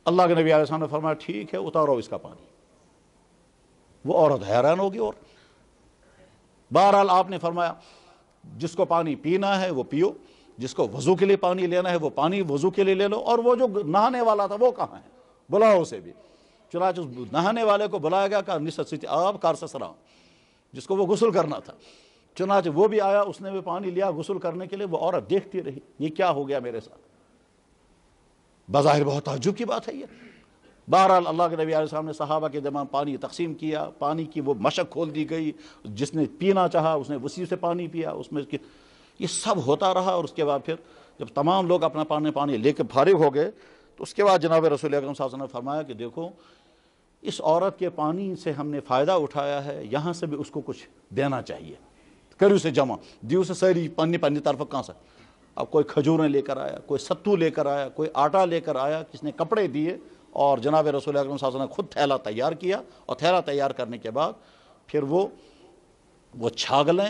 اللہ کے نبی علیہ السلام نے فرمایا ٹھیک ہے اتارو اس کا پانی۔ وہ عورت حیران ہوگی، اور بہرحال آپ نے فرمایا جس کو پانی پینا ہے وہ پیو، جس کو وضو کے لیے پانی لینا ہے وہ پانی وضو کے لیے لے لو، اور وہ جو نہانے والا تھا وہ کہاں ہے؟ بلاؤ اسے بھی۔ چنانچہ نہانے والے کو بلایا گیا، کہا نسست آب کار سسرا، جس کو وہ غسل کرنا تھا۔ چنانچہ وہ بھی آیا، اس نے بھی پانی لیا غسل کرنے کے لیے۔ وہ عورت دیکھتی رہی یہ کیا ہو گیا میرے ساتھ، بظاہر بہت تعجب کی بات ہے یہ۔ بہرحال اللہ کے نبی علیہ السلام نے صحابہ کے درمیان پانی تقسیم کیا، پانی کی وہ مشق کھول دی گئی، جس نے پینا چاہا اس نے اسی سے پانی پیا، اس میں یہ سب ہوتا رہا۔ اور اس کے بعد پھر جب تمام لوگ اپنا پانی لے کے فارغ ہو گئے، تو اس کے بعد جناب رسول اکرم صلی اللہ علیہ وسلم نے فرمایا کہ دیکھو اس عورت کے پانی سے ہم نے فائدہ اٹھایا ہے، یہاں سے بھی اس کو کچھ دینا چاہیے، کریو سے جمع دیو سے ساری پنی طرف کہاں سے۔ اب کوئی کھجوریں لے کر آیا، کوئی ستو لے کر آیا، کوئی آٹا لے کر آیا، کس نے کپڑے دیے، اور جناب رسول اکرم صلی اللہ علیہ وسلم نے خود تھیلا تیار کیا، اور تھیلا تیار کرنے کے بعد پھر وہ چھاگلیں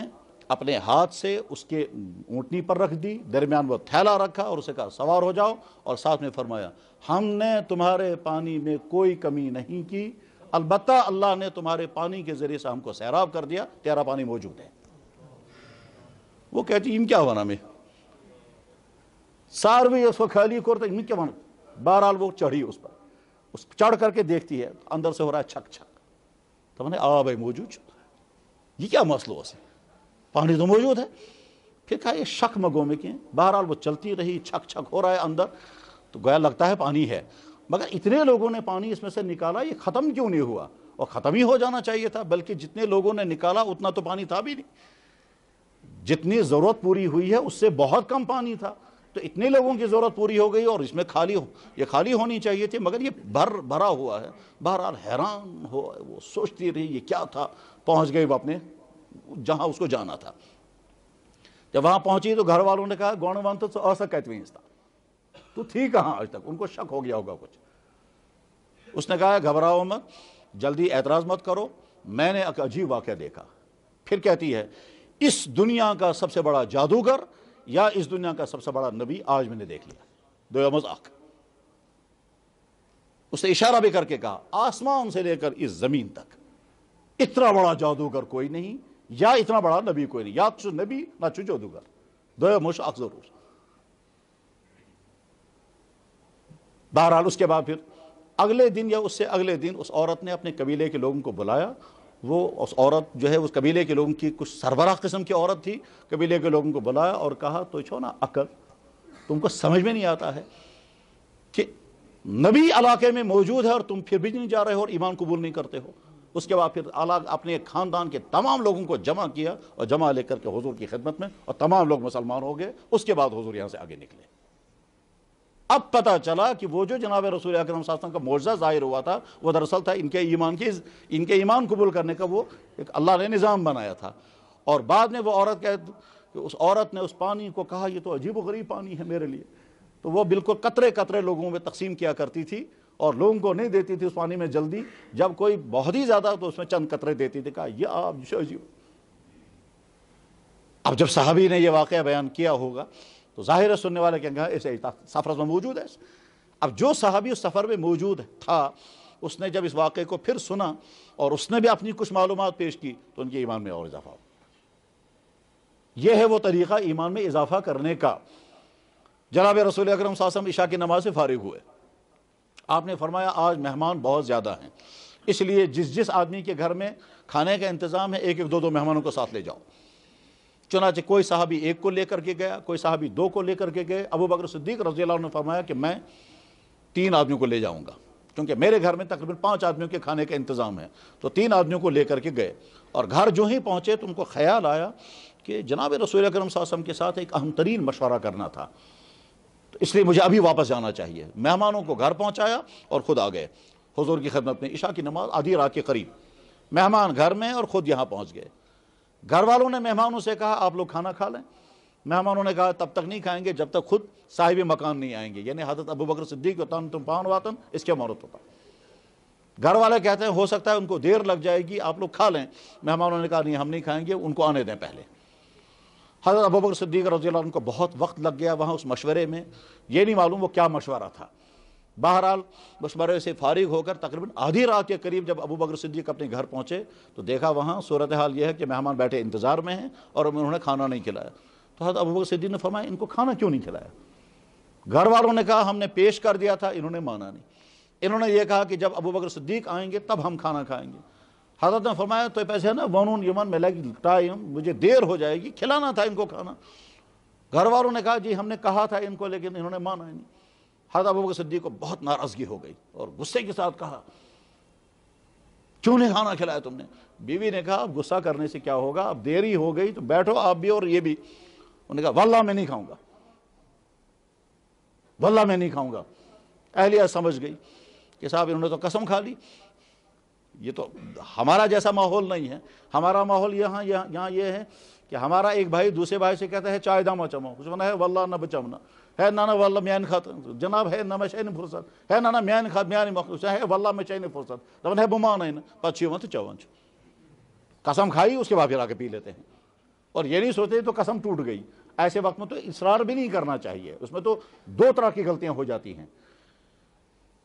اپنے ہاتھ سے اس کے اونٹنی پر رکھ دی، درمیان وہ تھیلا رکھا اور اسے کہا سوار ہو جاؤ، اور ساتھ میں فرمایا ہم نے تمہارے پانی میں کوئی کمی نہیں کی، البتہ اللہ نے تمہارے پانی کے ذریعے سے ہم کو سیراب کر دیا، تیرا پانی موجود ہے۔ وہ کہتی ان کیا ہونا میں ساروی اس کو خالی کرتا ان کیا ہونا۔ بہرحال وہ چڑھی اس پر، اس چڑھ کر کے دیکھتی ہے اندر سے ہو رہا ہے چھک چھک، تو نے آب ہے موجود، یہ کیا مسئلہ ہے، پانی تو موجود ہے۔ پھر کہا یہ شک مگو میں کیے، بہرحال وہ چلتی رہی، چھک چھک ہو رہا ہے اندر، تو گویا لگتا ہے پانی ہے، مگر اتنے لوگوں نے پانی اس میں سے نکالا، یہ ختم کیوں نہیں ہوا؟ اور ختم ہی ہو جانا چاہیے تھا، بلکہ جتنے لوگوں نے نکالا اتنا تو پانی تھا بھی نہیں، جتنی ضرورت پوری ہوئی ہے اس سے بہت کم پانی تھا، تو اتنے لوگوں کی ضرورت پوری ہو گئی اور اس میں یہ خالی ہونی چاہیے تھی، مگر یہ بھرا ہوا ہے۔ بہرحال حیران ہو، وہ سوچتی رہی یہ کیا تھا، پہنچ گئی وہ اپنے جہاں اس کو جانا تھا۔ جب وہاں پہنچی تو گھر والوں نے کہا گونوانت تو ایسا کہتے ہیں، تو تھی کہاں آج تک، ان کو شک ہو گیا ہوگا کچھ۔ اس نے کہا گھبراؤ مت، جلدی اعتراض مت کرو، میں نے ایک عجیب واقعہ دیکھا۔ پھر کہتی ہے اس دنیا کا سب سے بڑا جادوگر یا اس دنیا کا سب سے بڑا نبی آج میں نے دیکھ لیا، دو مذاق۔ اس نے اشارہ بھی کر کے کہا آسمان سے لے کر اس زمین تک اتنا بڑا جادوگر کوئی نہیں، یا اتنا بڑا نبی کوئی نہیں، یا چو نبی نہ چو جادوگر، دو مشاق ضرور۔ بہرحال اس کے بعد پھر اگلے دن یا اس سے اگلے دن اس عورت نے اپنے قبیلے کے لوگوں کو بلایا۔ وہ اس عورت جو ہے اس قبیلے کے لوگوں کی کچھ سربراہ قسم کی عورت تھی، قبیلے کے لوگوں کو بلایا اور کہا تو چھو نا عقل، تم کو سمجھ میں نہیں آتا ہے کہ نبی علاقے میں موجود ہے اور تم پھر بھی نہیں جا رہے ہو اور ایمان قبول نہیں کرتے ہو۔ اس کے بعد پھر اپنے خاندان کے تمام لوگوں کو جمع کیا اور جمع لے کر کے حضور کی خدمت میں، اور تمام لوگ مسلمان ہو گئے۔ اس کے بعد حضور یہاں سے آگے نکلے۔ اب پتہ چلا کہ وہ جو جناب رسول اکرم صلی اللہ علیہ وسلم کا معجزہ ظاہر ہوا تھا وہ دراصل تھا ان کے ایمان قبول کرنے کا وہ ایک اللہ نے نظام بنایا تھا۔ اور بعد میں وہ عورت کہ اس عورت نے اس پانی کو کہا یہ تو عجیب و غریب پانی ہے میرے لیے، تو وہ بالکل قطرے قطرے لوگوں میں تقسیم کیا کرتی تھی اور لوگوں کو نہیں دیتی تھی اس پانی میں جلدی، جب کوئی بہت ہی زیادہ تو اس میں چند قطرے دیتی تھی، کہا یہ آپ عجیب۔ اب جب صحابی نے یہ واقعہ بیان کیا ہوگا تو ظاہر ہے سننے والے کہیں گے ایسے سفر میں موجود ہے۔ اب جو صحابی اس سفر میں موجود تھا اس نے جب اس واقعے کو پھر سنا اور اس نے بھی اپنی کچھ معلومات پیش کی تو ان کے ایمان میں اور اضافہ ہو۔ یہ ہے وہ طریقہ ایمان میں اضافہ کرنے کا۔ جناب رسول اکرم صلی اللہ علیہ وسلم عشاء کی نماز سے فارغ ہوئے، آپ نے فرمایا آج مہمان بہت زیادہ ہیں، اس لیے جس آدمی کے گھر میں کھانے کا انتظام ہے ایک ایک دو مہمانوں کو ساتھ لے جاؤ۔ چنانچہ کوئی صحابی ایک کو لے کر کے گیا، کوئی صحابی دو کو لے کر کے گئے۔ ابو بکر صدیق رضی اللہ عنہ نے فرمایا کہ میں 3 آدمیوں کو لے جاؤں گا، کیونکہ میرے گھر میں تقریباً 5 آدمیوں کے کھانے کا انتظام ہے، تو 3 آدمیوں کو لے کر کے گئے۔ اور گھر جو ہی پہنچے تو ان کو خیال آیا کہ جناب رسول اکرم صلی اللہ علیہ وسلم کے ساتھ ایک اہم ترین مشورہ کرنا تھا، تو اس لیے مجھے ابھی واپس جانا چاہیے۔ مہمانوں کو گھر پہنچایا اور خود آ گئے حضور کی خدمت میں۔ عشاء کی نماز آدھی رات کے قریب، مہمان گھر میں اور خود یہاں پہنچ گئے۔ گھر والوں نے مہمانوں سے کہا آپ لوگ کھانا کھا لیں۔ مہمانوں نے کہا تب تک نہیں کھائیں گے جب تک خود صاحب مکان نہیں آئیں گے، یعنی حضرت ابو بکر صدیق تم پان واتن، اس کے مورت ہوتا۔ گھر والے کہتے ہیں ہو سکتا ہے ان کو دیر لگ جائے گی، آپ لوگ کھا لیں۔ مہمانوں نے کہا نہیں ہم نہیں کھائیں گے، ان کو آنے دیں پہلے۔ حضرت ابو بکر صدیق رضی اللہ عنہ کو بہت وقت لگ گیا وہاں اس مشورے میں، یہ نہیں معلوم وہ کیا مشورہ تھا۔ بہرحال مشورے سے فارغ ہو کر تقریباً آدھی رات کے قریب جب ابو بکر صدیق اپنے گھر پہنچے تو دیکھا وہاں صورتحال یہ ہے کہ مہمان بیٹھے انتظار میں ہیں اور انہوں نے کھانا نہیں کھلایا۔ تو حضرت ابو بکر صدیق نے فرمایا ان کو کھانا کیوں نہیں کھلایا؟ گھر والوں نے کہا ہم نے پیش کر دیا تھا، انہوں نے مانا نہیں۔ انہوں نے یہ کہا کہ جب ابو بکر صدیق آئیں گے تب ہم کھانا کھائیں گے۔ حضرت نے فرمایا تو پیسے ہے نا ونون یمن میں لگی ٹائم، مجھے دیر ہو جائے گی، کھلانا تھا ان کو کھانا۔ گھر والوں نے کہا جی ہم نے کہا تھا ان کو لیکن انہوں نے مانا ہی نہیں۔ حضرت ابو بکر صدیق کو بہت ناراضگی ہو گئی اور غصے کے ساتھ کہا کیوں نہیں کھانا کھلایا تم نے؟ بیوی نے کہا اب غصہ کرنے سے کیا ہوگا، اب دیری ہو گئی تو بیٹھو آپ بھی اور یہ بھی۔ انہوں نے کہا واللہ میں نہیں کھاؤں گا، واللہ میں نہیں کھاؤں گا۔ اہلیہ سمجھ گئی کہ صاحب انہوں نے تو قسم کھا لی، یہ تو ہمارا جیسا ماحول نہیں ہے۔ ہمارا ماحول یہاں یہ ہے کہ ہمارا ایک بھائی دوسرے بھائی سے کہتا ہے چائے داما چمو، کچھ بنا ہے واللہ نہ بچمنا ہے نانا واللہ میان خط جناب ہے نہ میں چین فرصت ہے نانا میان خط میان مخلوق ہے واللہ میں چین فرصت دون ہے بمان ہے نا پچھی ون تو چون قسم کھائی، اس کے بعد پھر آ کے پی لیتے ہیں۔ اور یہ نہیں سوچتے تو قسم ٹوٹ گئی. ایسے وقت میں تو اصرار بھی نہیں کرنا چاہیے. اس میں تو دو طرح کی غلطیاں ہو جاتی ہیں.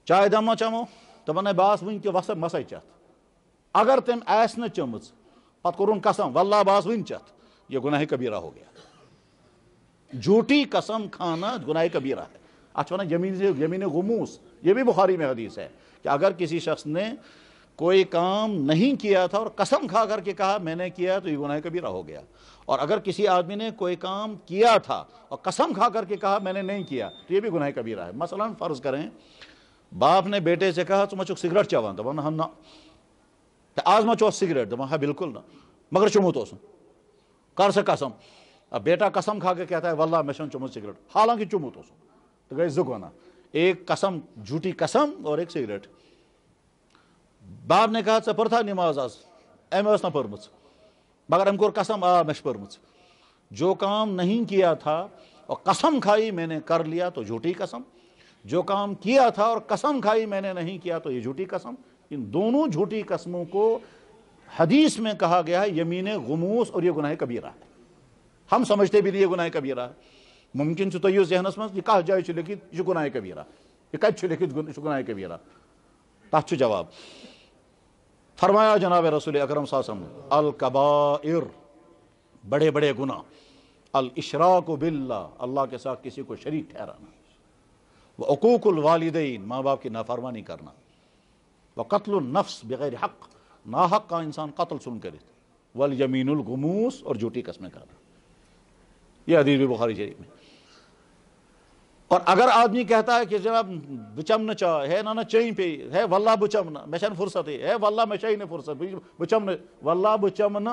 چائے دما چمو دپان باس ون کہ وسا مسا چت, اگر تم ایس نہ چمز پتہ کورن قسم واللہ باس ون چت, یہ گناہ کبیرہ ہو گیا. جھوٹی قسم کھانا گناہ کبیرہ ہے. اچھا نا یمین غموس, یہ بھی بخاری میں حدیث ہے کہ اگر کسی شخص نے کوئی کام نہیں کیا تھا اور قسم کھا کر کے کہا میں نے کیا تو یہ گناہ کبیرہ ہو گیا. اور اگر کسی آدمی نے کوئی کام کیا تھا اور قسم کھا کر کے کہا میں نے نہیں کیا تو یہ بھی گناہ کبیرہ ہے. مثلا فرض کریں باپ نے بیٹے سے کہا ژٕ چھُکھ سگریٹ چیوان, دپان ہاں نہ, آز ما چوس سگریٹ, دپان ہاں بالکل نہ, مگر چومت اوسُن, کر سا قسم. اب بیٹا قسم کھا کے کہتا ہے واللہ میں چھُنہٕ چومت سگریٹ, حالانکہ چومت اوسُن, تو گئے زٕ گناہ, ایک قسم جھوٹی قسم اور ایک سگریٹ. باپ نے کہا ژےٚ پٔرتھا نماز آز, أمۍ ٲس نہ پٔرمٕژ, مگر أمۍ کوٚر قسم آ میں چھِ پٔرمٕژ. جو کام نہیں کیا تھا اور قسم کھائی میں نے کر لیا تو جھوٹی قسم, جو کام کیا تھا اور قسم کھائی میں نے نہیں کیا تو یہ جھوٹی قسم. ان دونوں جھوٹی قسموں کو حدیث میں کہا گیا ہے یمین غموس, اور یہ گناہ کبیرہ ہے. ہم سمجھتے بھی نہیں یہ گناہ کبیرہ ہے. ممکن چھُ تۄہہِ ذہنس منٛز یہ کتھ جایہِ چھُ لیکھِتھ یہ چھُ گناہ کبیرہ, یہ کتہِ چھُ لیکھِتھ یہ چھُ گناہ کبیرہ, تتھ چھُ جواب. فرمایا جناب رسول اکرم صلی اللہ علیہ وسلم الکبائر, بڑے بڑے گناہ, الاشراک باللہ, اللہ کے ساتھ کسی کو شریک ٹھہرانا, وعقوق الوالدین, ماں باپ کی نافرمانی کرنا, وقتل النفس بغیر حق, ناحق کا انسان قتل سن کرے, والیمین الغموس, اور جھوٹی قسمیں کرنا. یہ حدیث بھی بخاری شریف میں. اور اگر آدمی کہتا ہے کہ جناب بچم نہ چاہ ہے نہ چین پہ ہے واللہ بچم نہ میں چھن فرصت ہے واللہ میں چاہیے فرصت بچم نہ واللہ بچم نہ,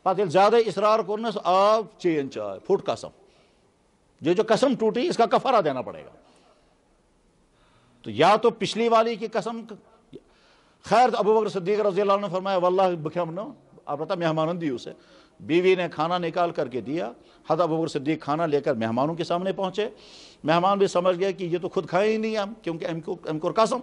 پتہ زیادہ اصرار کرنس آب چین چائے پھٹ قسم, یہ جو قسم ٹوٹی اس کا کفارہ دینا پڑے گا. تو یا تو پچھلی والی کی قسم, خیر ابو بکر صدیق رضی اللہ عنہ نے فرمایا واللہ بکھم نہ, آپ پتہ مہمان دی اسے, بیوی نے کھانا نکال کر کے دیا, حضرت ابو بکر صدیق کھانا لے کر مہمانوں کے سامنے پہنچے. مہمان بھی سمجھ گئے کہ یہ تو خود کھائیں ہی نہیں ہم, کیونکہ ہم کو قسم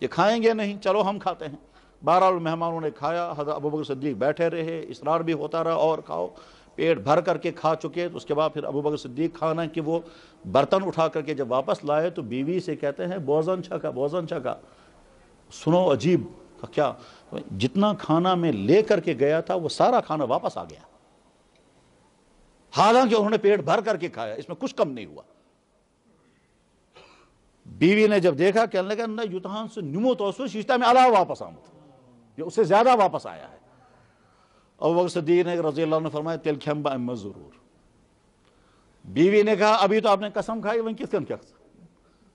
یہ کھائیں گے نہیں, چلو ہم کھاتے ہیں. بہرحال مہمانوں نے کھایا, حضرت ابو بکر صدیق بیٹھے رہے, اصرار بھی ہوتا رہا اور کھاؤ, پیٹ بھر کر کے کھا چکے. تو اس کے بعد پھر ابو بکر صدیق کھانا کہ وہ برتن اٹھا کر کے جب واپس لائے تو بیوی سے کہتے ہیں بوزن چھکا بوزن چھکا. سنو عجیب کیا, جتنا کھانا میں لے کر کے گیا تھا وہ سارا کھانا واپس آ گیا, حالانکہ انہوں نے پیٹ بھر کر کے کھایا, اس میں کچھ کم نہیں ہوا. بیوی نے جب دیکھا کہنے لگا نہ یوتہان سے نموت اوسو شیشتہ میں علاوہ واپس آمد, یہ اس سے زیادہ واپس آیا ہے. ابو بکر صدیق نے رضی اللہ عنہ فرمایا تیل کھیم با امت ضرور. بیوی نے کہا ابھی تو آپ نے قسم کھائی ون کس کن کیا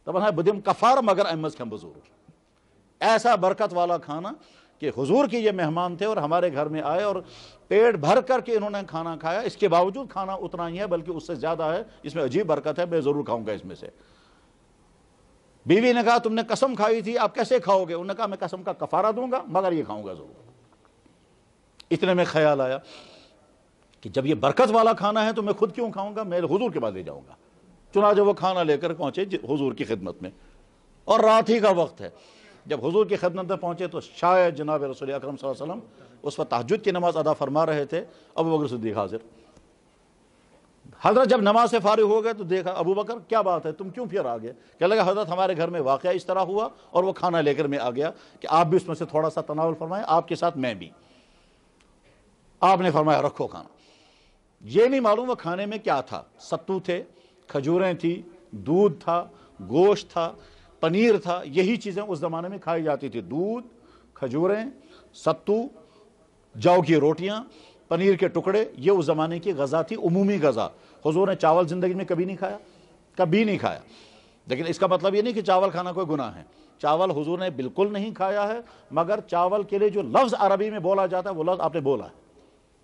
دپان بدم کفار مگر امت کھیم ضرور. ایسا برکت والا کھانا کہ حضور کے یہ مہمان تھے اور ہمارے گھر میں آئے اور پیٹ بھر کر کے انہوں نے کھانا کھایا, اس کے باوجود کھانا اتنا ہی ہے بلکہ اس سے زیادہ ہے, اس میں عجیب برکت ہے, میں ضرور کھاؤں گا اس میں سے. بیوی نے کہا تم نے قسم کھائی تھی آپ کیسے کھاؤ گے, انہوں نے کہا میں قسم کا کفارہ دوں گا مگر یہ کھاؤں گا ضرور. اتنے میں خیال آیا کہ جب یہ برکت والا کھانا ہے تو میں خود کیوں کھاؤں گا, میں حضور کے پاس لے جاؤں گا. چنانچہ وہ کھانا لے کر پہنچے حضور کی خدمت میں, اور رات ہی کا وقت ہے. جب حضور کی خدمت میں پہنچے تو شاید جناب رسول اکرم صلی اللہ علیہ وسلم اس وقت تہجد کی نماز ادا فرما رہے تھے. ابو بکر صدیق حاضر. حضرت جب نماز سے فارغ ہو گئے تو دیکھا ابو بکر کیا بات ہے تم کیوں پھر آ گئے, کہنے لگا حضرت ہمارے گھر میں واقعہ اس طرح ہوا اور وہ کھانا لے کر میں آ گیا کہ آپ بھی اس میں سے تھوڑا سا تناول فرمائیں, آپ کے ساتھ میں بھی. آپ نے فرمایا رکھو کھانا. یہ نہیں معلوم وہ کھانے میں کیا تھا, ستو تھے, کھجوریں تھی, دودھ تھا, گوشت تھا, پنیر تھا. یہی چیزیں اس زمانے میں کھائی جاتی تھی, دودھ, کھجوریں, ستو, جو کی روٹیاں, پنیر کے ٹکڑے. یہ اس زمانے کی غذا تھی, عمومی غذا. حضور نے چاول زندگی میں کبھی نہیں کھایا, کبھی نہیں کھایا. لیکن اس کا مطلب یہ نہیں کہ چاول کھانا کوئی گناہ ہے. چاول حضور نے بالکل نہیں کھایا ہے, مگر چاول کے لیے جو لفظ عربی میں بولا جاتا ہے وہ لفظ آپ نے بولا ہے.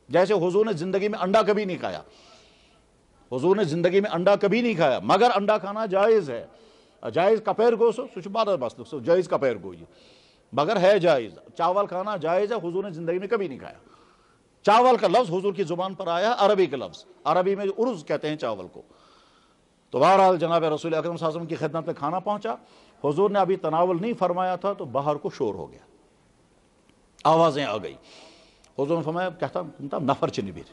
جیسے حضور نے زندگی میں انڈا کبھی نہیں کھایا, حضور نے زندگی میں انڈا کبھی نہیں کھایا, مگر انڈا کھانا جائز ہے. جائز کپیر گو سو بات بس جائز کپیر گو, یہ مگر ہے جائز. چاول کھانا جائز ہے, حضور نے زندگی میں کبھی نہیں کھایا. چاول کا لفظ حضور کی زبان پر آیا ہے, عربی کا لفظ, عربی میں ارز کہتے ہیں چاول کو. تو بہرحال جناب رسول اکرم صلی اللہ علیہ وسلم کی خدمت میں کھانا پہنچا. حضور نے ابھی تناول نہیں فرمایا تھا تو باہر کو شور ہو گیا, آوازیں آ گئی. حضور نے فرمایا کہتا نفر چھ نبیر,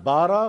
12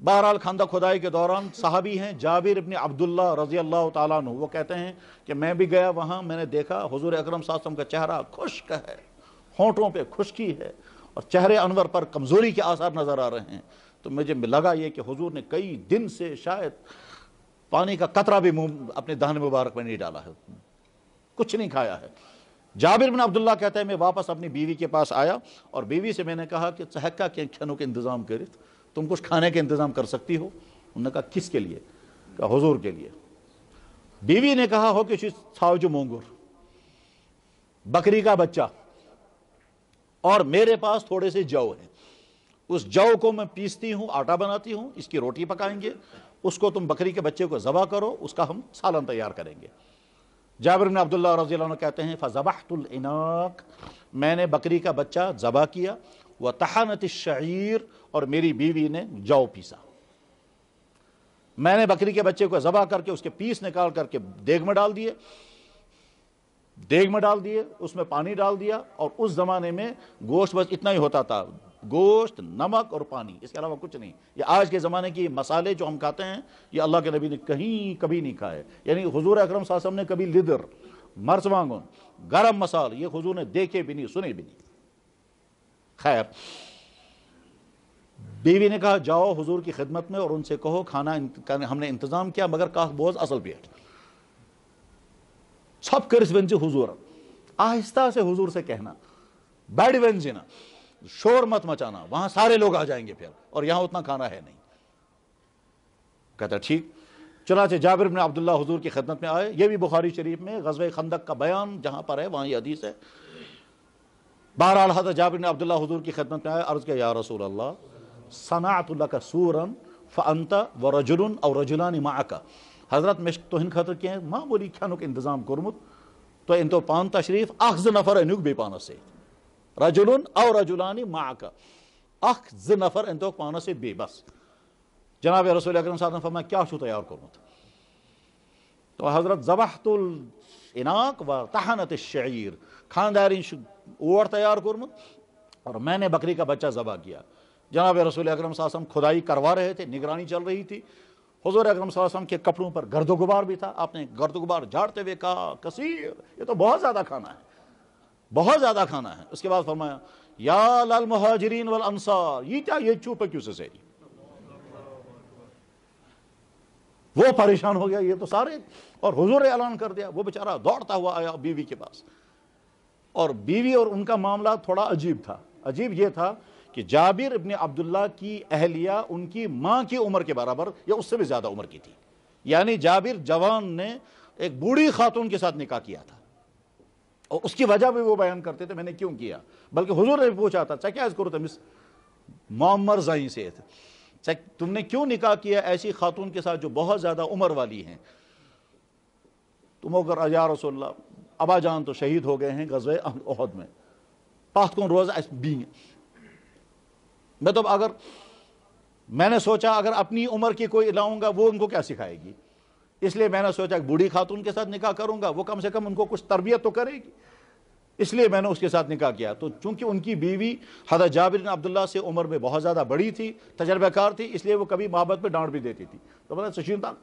بہرحال خندق کھدائی کے دوران صحابی ہیں جابر ابن عبداللہ رضی اللہ تعالیٰ عنہ، وہ کہتے ہیں کہ میں بھی گیا وہاں، میں نے دیکھا حضور اکرم صلی اللہ علیہ وسلم کا چہرہ خشک ہے، ہونٹوں پہ خشکی ہے اور چہرے انور پر کمزوری کے آثار نظر آ رہے ہیں۔ تو مجھے لگا یہ کہ حضور نے کئی دن سے شاید پانی کا قطرہ بھی منہ اپنے دہن مبارک میں نہیں ڈالا ہے، کچھ نہیں کھایا ہے۔ جابر بن عبداللہ کہتے ہیں میں واپس اپنی بیوی کے پاس آیا اور بیوی سے میں نے کہا کہ چہکا کے کھانوں کے انتظام کرت، تم کچھ کھانے کے انتظام کر سکتی ہو؟ انہوں نے کہا کس کے لیے؟ کہا حضور کے لیے۔ بیوی نے کہا ہو کہ تھاوجو مونگر، بکری کا بچہ، اور میرے پاس تھوڑے سے جو ہیں، اس جو کو میں پیستی ہوں، آٹا بناتی ہوں، اس کی روٹی پکائیں گے، اس کو تم بکری کے بچے کو ذبح کرو، اس کا ہم سالن تیار کریں گے۔ جابر بن عبداللہ رضی اللہ عنہ کہتے ہیں فذبحت العناق، میں نے بکری کا بچہ ذبح کیا، وطحنت الشعیر، اور میری بیوی نے جو پیسا۔ میں نے بکری کے بچے کو ذبح کر کے اس کے پیس نکال کر کے دیگ میں ڈال دیے، اس میں پانی ڈال دیا، اور اس زمانے میں گوشت بس اتنا ہی ہوتا تھا، گوشت، نمک اور پانی، اس کے علاوہ کچھ نہیں۔ یہ آج کے زمانے کی مسالے جو ہم کھاتے ہیں یہ اللہ کے نبی نے کبھی نہیں کھائے، یعنی حضور اکرم صلی اللہ علیہ وسلم نے کبھی لدر، مرژوانگن، گرم مسال یہ حضور نے دیکھے بھی نہیں، سنے بھی نہیں۔ خیر، بیوی نے کہا جاؤ حضور کی خدمت میں اور ان سے کہو کھانا ہم نے انتظام کیا مگر کاس بوز اصل پیٹ چھپ کرس ونزِ حضور، آہستہ سے حضور سے کہنا، بیڈ ونزنا، شور مت مچانا، وہاں سارے لوگ آ جائیں گے پھر، اور یہاں اتنا کھانا ہے نہیں۔ کہتا ٹھیک۔ چنانچہ جابر بن عبداللہ حضور کی خدمت میں آئے، یہ بھی بخاری شریف میں غزوہ خندق کا بیان جہاں پر ہے وہاں یہ حدیث ہے۔ بہرحال حضرت جابر بن عبداللہ حضور کی خدمت میں آئے، عرض کیا یا رسول اللہ صنعت لک سورا فانت ورجل او رجلان معک، حضرت میں تہند خاطر کی معمولی کھانک انتظام کورمت، تو ان تو پان تشریف اخ زٕ نفر انیوک بی پانس سے، رجل او رجلان معک، اخ زٕ نفر انتوک پانس سے بی، بس۔ جناب رسول اکرم صلی اللہ علیہ وسلم فرمایا کیا چھو تیار کورمت؟ تو حضرت ذبحت العناق و طحنت الشعیر، خاندارین اوٹ تیار کورمت اور میں نے بکری کا بچہ ذبح کیا۔ جناب رسول اکرم صلی اللہ علیہ وسلم کھدائی کروا رہے تھے، نگرانی چل رہی تھی۔ حضور اکرم صلی اللہ علیہ وسلم کے کپڑوں پر گرد و غبار بھی تھا، آپ نے گرد و غبار جھاڑتے ہوئے کہا کثیر، یہ تو بہت زیادہ کھانا ہے، بہت زیادہ کھانا ہے۔ اس کے بعد فرمایا یا للمہاجرین والانصار، یہ کیا یہ چوپ کیوں سے سیری؟ وہ پریشان ہو گیا، یہ تو سارے، اور حضور نے اعلان کر دیا۔ وہ بیچارہ دوڑتا ہوا آیا بیوی کے پاس، اور بیوی اور ان کا معاملہ تھوڑا عجیب تھا۔ عجیب یہ تھا کہ جابر ابن عبداللہ کی اہلیہ ان کی ماں کی عمر کے برابر یا اس سے بھی زیادہ عمر کی تھی، یعنی جابر جوان نے ایک بوڑھی خاتون کے ساتھ نکاح کیا تھا، اور اس کی وجہ بھی وہ بیان کرتے تھے میں نے کیوں کیا، بلکہ حضور نے پوچھا تھا کیا از کرو تمس معمر زائیں سے، تم نے کیوں نکاح کیا ایسی خاتون کے ساتھ جو بہت زیادہ عمر والی ہیں؟ تم اگر یا رسول اللہ ابا جان تو شہید ہو گئے ہیں غزوہ احد میں، پات کون روز بین، میں تو اگر میں نے سوچا اگر اپنی عمر کی کوئی لاؤں گا وہ ان کو کیا سکھائے گی، اس لیے میں نے سوچا کہ بوڑھی خاتون کے ساتھ نکاح کروں گا، وہ کم سے کم ان کو کچھ تربیت تو کرے گی، اس لیے میں نے اس کے ساتھ نکاح کیا۔ تو چونکہ ان کی بیوی حضرت جابر بن عبداللہ سے عمر میں بہت زیادہ بڑی تھی، تجربہ کار تھی، اس لیے وہ کبھی محبت پہ ڈانٹ بھی دیتی تھی، تو بڑا سشین تھا۔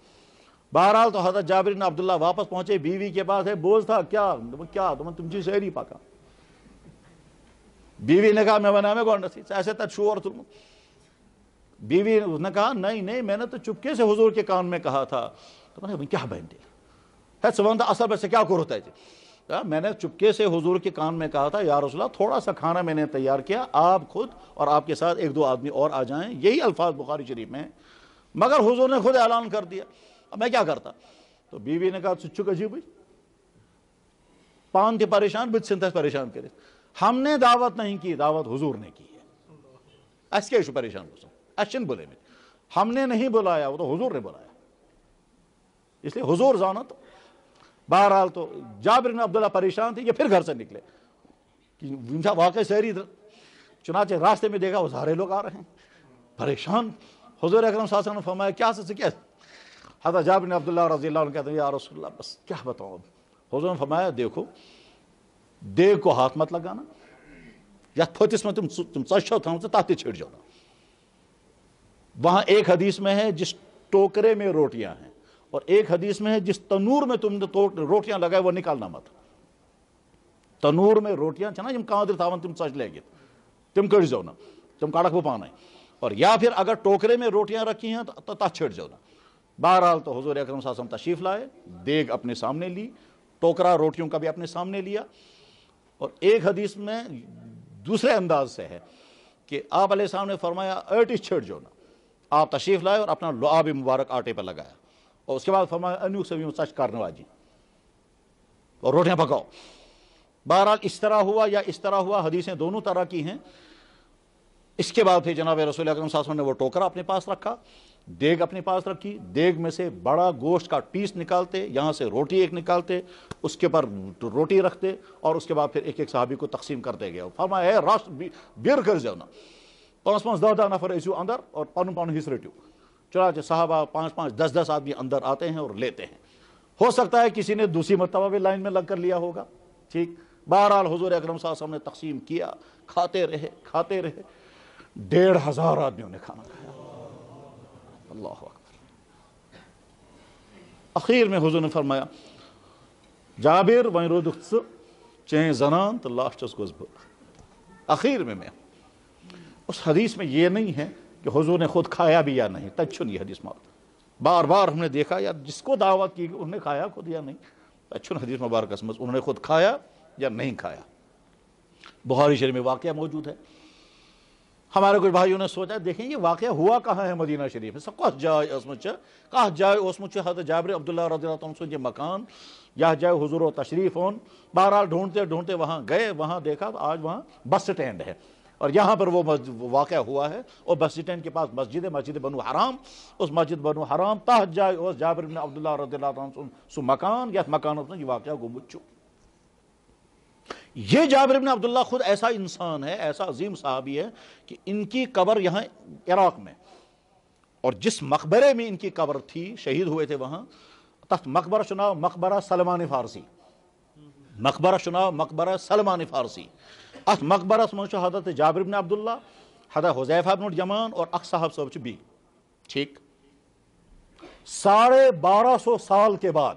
بہرحال تو حضرت جابر بن عبداللہ واپس پہنچے، بیوی کے پاس ہے بوجھ تھا، کیا تم چیز سہری پاکا، بیوی نے کہا میں بنا میں گونڈ تھی ایسے تک شور تم، بیوی نے کہا نہیں میں نے تو چپکے سے حضور کے کان میں کہا تھا، تو میں نے کیا بہن دے ہے سبحان اللہ اصل سے کیا کرتا ہے، میں نے چپکے سے حضور کے کان میں کہا تھا یا رسول اللہ تھوڑا سا کھانا میں نے تیار کیا، آپ خود اور آپ کے ساتھ ایک دو آدمی اور آ جائیں، یہی الفاظ بخاری شریف میں ہیں، مگر حضور نے خود اعلان کر دیا، اب میں کیا کرتا؟ تو بیوی نے کہا چچو عجیب ہوئی پان تھی پریشان بچ سنتھس پریشان کرے، ہم نے دعوت نہیں کی، دعوت حضور نے کی ہے، اس کے پریشان ہو اشن بولے میں ہم نے نہیں بلایا، وہ تو حضور نے بلایا، اس لیے حضور زانت۔ بہرحال تو جابر بن عبداللہ پریشان تھے، یہ پھر گھر سے نکلے کہ واقعی سہری، چنانچہ راستے میں دیکھا وہ سارے لوگ آ رہے ہیں پریشان۔ حضور اکرم صلی اللہ علیہ وسلم نے فرمایا کیا سے کیا؟ حضرت جابر بن عبداللہ رضی اللہ عنہ کہتے ہیں یا رسول اللہ بس کیا بتاؤں، حضور نے فرمایا دیکھو دیگ کو ہاتھ مت لگانا، یا پھتس میں تم ژشو تھاؤ تہ تھی چھڑ جانا، وہاں ایک حدیث میں ہے جس ٹوکرے میں روٹیاں ہیں، اور ایک حدیث میں ہے جس تنور میں تم نے روٹیاں لگائے وہ نکالنا مت. تنور میں روٹیاں چھنا یم کاندر تھاون تم ژج لگت تم کڑ زو نا، تم کڑک وہ پانے. اور یا پھر اگر ٹوکرے میں روٹیاں رکھی ہیں تو تت چھڑ زو نا. بہرحال تو حضور اکرم صلی اللہ علیہ وسلم تشریف لائے، دیگ اپنے سامنے لی، ٹوکرا روٹیوں کا بھی اپنے سامنے لیا. اور ایک حدیث میں دوسرے انداز سے ہے کہ آپ علیہ السلام نے فرمایا ایٹی چھڑ جو نا. آپ تشریف لائے اور اپنا لعاب مبارک آٹے پر لگایا، اور اس کے بعد فرمایا انیو سبھی سچ کرنے واجی اور روٹیاں پکاؤ. بہرحال اس طرح ہوا یا اس طرح ہوا، حدیثیں دونوں طرح کی ہیں. اس کے بعد پھر جناب رسول اکرم صلی اللہ علیہ وسلم نے وہ ٹوکرا اپنے پاس رکھا، دیگ اپنے پاس رکھی، دیگ میں سے بڑا گوشت کا پیس نکالتے، یہاں سے روٹی ایک نکالتے، اس کے پر روٹی رکھتے، اور اس کے بعد پھر ایک ایک صحابی کو تقسیم کرتے گئے. فرمایا ہے راس بیر کر جو نا، 5-5 نفر ایسو اندر اور پن حصہ رٹو. چنانچہ صحابہ 5-5 10 آدمی اندر آتے ہیں اور لیتے ہیں. ہو سکتا ہے کسی نے دوسری مرتبہ بھی لائن میں لگ کر لیا ہوگا. ٹھیک، بہرحال حضور اکرم صلی اللہ علیہ وسلم نے تقسیم کیا، کھاتے رہے. 1,500 آدمیوں نے کھانا کھایا. اللہ اکبر. اخیر میں حضور نے فرمایا جابر وہیں رودخ چین زنان تو لاسٹس گوس بہ. اخیر میں اس حدیث میں یہ نہیں ہے کہ حضور نے خود کھایا بھی یا نہیں، تچھن یہ حدیث مبارک. بار بار ہم نے دیکھا یار جس کو دعوت کی انہوں نے کھایا خود یا نہیں، تچھن حدیث مبارک اسمت انہوں نے خود کھایا یا نہیں کھایا. بخاری شریف میں واقعہ موجود ہے. ہمارے کچھ بھائیوں نے سوچا دیکھیں یہ واقعہ ہوا کہاں ہے مدینہ شریف میں، سب کس جائے اسمت کہاں جائے اسمت حضرت جابر عبداللہ رضی اللہ عنہ یہ مکان یا جائے حضور و تشریف ہون. بہرحال ڈھونڈتے ڈھونڈتے وہاں گئے، وہاں دیکھا تو آج وہاں بس سٹینڈ ہے، اور یہاں پر وہ واقعہ ہوا ہے. اور بس سٹینڈ کے پاس مسجد ہے، مسجد بنو حرام. اس مسجد بنو حرام تحت جائے اس جابر بن عبداللہ رضی اللہ عنہ سو مکان یا مکان یہ واقعہ گمچو. یہ جابر بن عبداللہ خود ایسا انسان ہے، ایسا عظیم صحابی ہے کہ ان کی قبر یہاں عراق میں، اور جس مقبرے میں ان کی قبر تھی شہید ہوئے تھے وہاں تحت مقبرہ شناو مقبرہ سلمان فارسی. مقبرہ شناو مقبرہ سلمان فارسی. ات مقبرہ من حضرت جابر بن عبداللہ، حضرت حذیفہ بن الیمان اور اخ صاحب صاحب بی. ٹھیک، 1250 سال کے بعد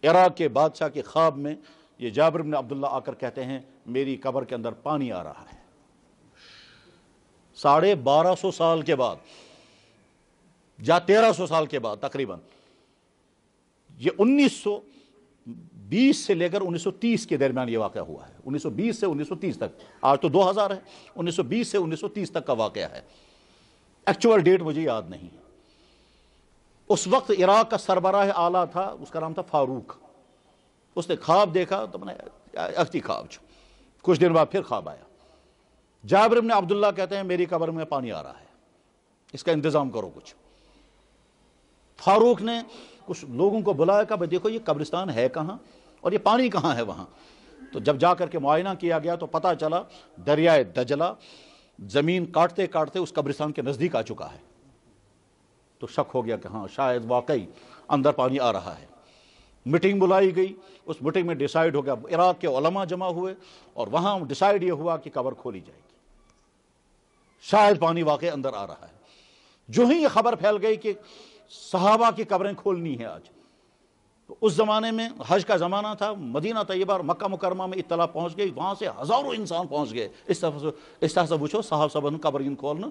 عراق کے بادشاہ کے خواب میں یہ جابر بن عبداللہ آ کر کہتے ہیں میری قبر کے اندر پانی آ رہا ہے. 1250 سال کے بعد یا 1300 سال کے بعد تقریباً. یہ 1920 سے لے کر 1930 کے درمیان یہ واقعہ ہوا ہے. 1920 سے 1930 تک، آج تو 2000 ہے، 1920 سے 1930 تک کا واقعہ ہے. ایکچوئل ڈیٹ مجھے یاد نہیں. اس وقت عراق کا سربراہ اعلیٰ تھا، اس کا نام تھا فاروق. اس نے خواب دیکھا تو اختی خواب کچھ دن بعد پھر خواب آیا. جابر بن عبداللہ کہتے ہیں میری قبر میں پانی آ رہا ہے، اس کا انتظام کرو کچھ. فاروق نے کچھ لوگوں کو بلایا کہ بھائی دیکھو یہ قبرستان ہے کہاں اور یہ پانی کہاں ہے وہاں. تو جب جا کر کے معائنہ کیا گیا تو پتہ چلا دریائے دجلہ زمین کاٹتے کاٹتے اس قبرستان کے نزدیک آ چکا ہے. تو شک ہو گیا کہ ہاں شاید واقعی اندر پانی آ رہا ہے. میٹنگ بلائی گئی، اس میٹنگ میں ڈیسائیڈ ہو گیا، عراق کے علماء جمع ہوئے اور وہاں ڈیسائیڈ یہ ہوا کہ قبر کھولی جائے گی، شاید پانی واقعی اندر آ رہا ہے. جو ہی یہ خبر پھیل گئی کہ صحابہ کی قبریں کھولنی ہے آج، تو اس زمانے میں حج کا زمانہ تھا، مدینہ طیبہ اور مکہ مکرمہ میں اطلاع پہنچ گئی، وہاں سے ہزاروں انسان پہنچ گئے. اس طرح سے وچھو صاحب صاحب قبر کھولنا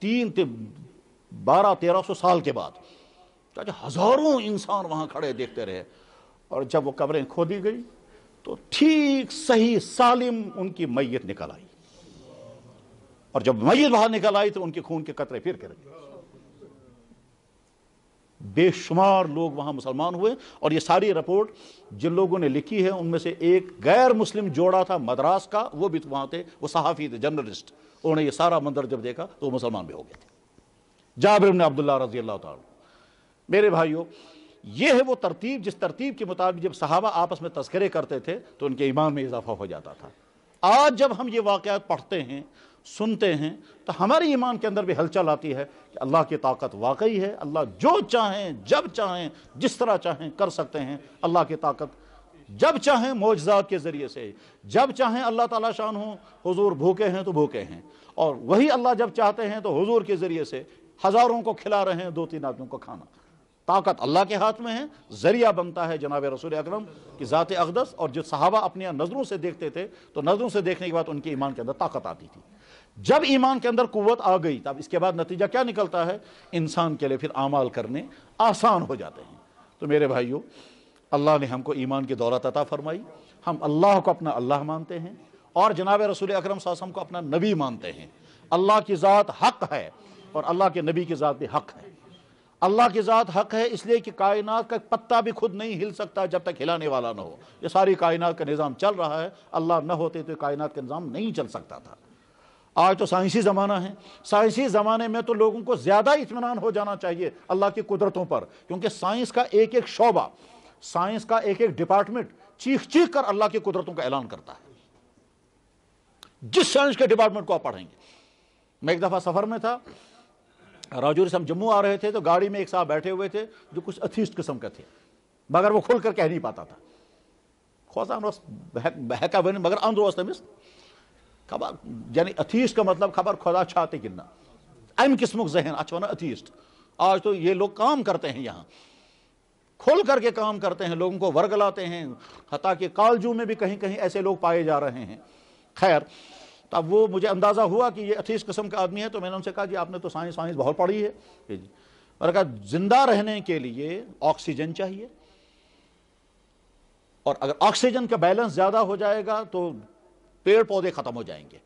1200-1300 سال کے بعد ہزاروں انسان وہاں کھڑے دیکھتے رہے. اور جب وہ قبریں کھودی گئی تو ٹھیک صحیح سالم ان کی میت نکل آئی، اور جب میت باہر نکل آئی تو ان کے خون کے قطرے پھر گر گئے. بے شمار لوگ وہاں مسلمان ہوئے. اور یہ ساری رپورٹ جن لوگوں نے لکھی ہے ان میں سے ایک غیر مسلم جوڑا تھا مدراس کا، وہ بھی وہاں تھے، وہ صحافی تھے، جرنلسٹ. انہوں نے یہ سارا منظر جب دیکھا تو وہ مسلمان بھی ہو گئے تھے. جابر بن عبداللہ رضی اللہ تعالیٰ. میرے بھائیوں، یہ ہے وہ ترتیب جس ترتیب کے مطابق جب صحابہ آپس میں تذکرے کرتے تھے تو ان کے ایمان میں اضافہ ہو جاتا تھا. آج جب ہم یہ واقعات پڑھتے ہیں، سنتے ہیں، تو ہمارے ایمان کے اندر بھی ہلچل آتی ہے کہ اللہ کی طاقت واقعی ہے. اللہ جو چاہیں جب چاہیں جس طرح چاہیں کر سکتے ہیں. اللہ کی طاقت جب چاہیں معجزات کے ذریعے سے، جب چاہیں اللہ تعالیٰ شان ہوں حضور بھوکے ہیں تو بھوکے ہیں، اور وہی اللہ جب چاہتے ہیں تو حضور کے ذریعے سے ہزاروں کو کھلا رہے ہیں 2-3 آدمیوں کو کھانا۔ طاقت اللہ کے ہاتھ میں ہے، ذریعہ بنتا ہے جناب رسول اکرم کی ذات اقدس، اور جو صحابہ اپنی نظروں سے دیکھتے تھے تو نظروں سے دیکھنے کے بعد ان کے ایمان کے اندر طاقت آتی تھی۔ جب ایمان کے اندر قوت آ گئی تب اس کے بعد نتیجہ کیا نکلتا ہے؟ انسان کے لیے پھر اعمال کرنے آسان ہو جاتے ہیں۔ تو میرے بھائیوں، اللہ نے ہم کو ایمان کی دولت عطا فرمائی، ہم اللہ کو اپنا اللہ مانتے ہیں اور جناب رسول اکرم صلی اللہ علیہ وسلم کو اپنا نبی مانتے ہیں۔ اللہ کی ذات حق ہے اور اللہ کے نبی کی ذات بھی حق ہے۔ اللہ کی ذات حق ہے اس لیے کہ کائنات کا پتا بھی خود نہیں ہل سکتا جب تک ہلانے والا نہ ہو۔ یہ ساری کائنات کا نظام چل رہا ہے، اللہ نہ ہوتے تو کائنات کا نظام نہیں چل سکتا تھا۔ آج تو سائنسی زمانہ ہے، سائنسی زمانے میں تو لوگوں کو زیادہ اطمینان ہو جانا چاہیے اللہ کی قدرتوں پر، کیونکہ سائنس کا ایک ایک شعبہ، سائنس کا ایک ایک ڈپارٹمنٹ چیخ چیخ کر اللہ کی قدرتوں کا اعلان کرتا ہے۔ جس سائنس کے ڈپارٹمنٹ کو آپ پڑھیں گے۔ میں ایک دفعہ سفر میں تھا، راجوری سے ہم جموں آ رہے تھے تو گاڑی میں ایک صاحب بیٹھے ہوئے تھے جو کچھ اتھیسٹ قسم کا تھے، مگر وہ کھل کر کہہ نہیں پاتا تھا۔ خوزان بہکا بن مگر اندر تمس خبر، یعنی اتھیسٹ کا مطلب خبر خدا چھاتے گننا، ام قسمک ذہن اچھا نا اتھیسٹ۔ آج تو یہ لوگ کام کرتے ہیں، یہاں کھل کر کے کام کرتے ہیں، لوگوں کو ورگلاتے ہیں، حتیٰ کہ کالجوں میں بھی کہیں کہیں ایسے لوگ پائے جا رہے ہیں۔ خیر، تب وہ مجھے اندازہ ہوا کہ یہ اتھیسٹ قسم کا آدمی ہے، تو میں نے ان سے کہا جی آپ نے تو سائنس بہت پڑھی ہے جی۔ میں نے کہا زندہ رہنے کے لیے آکسیجن چاہیے، اور اگر آکسیجن کا بیلنس زیادہ ہو جائے گا تو پیڑ پودے ختم ہو جائیں گے۔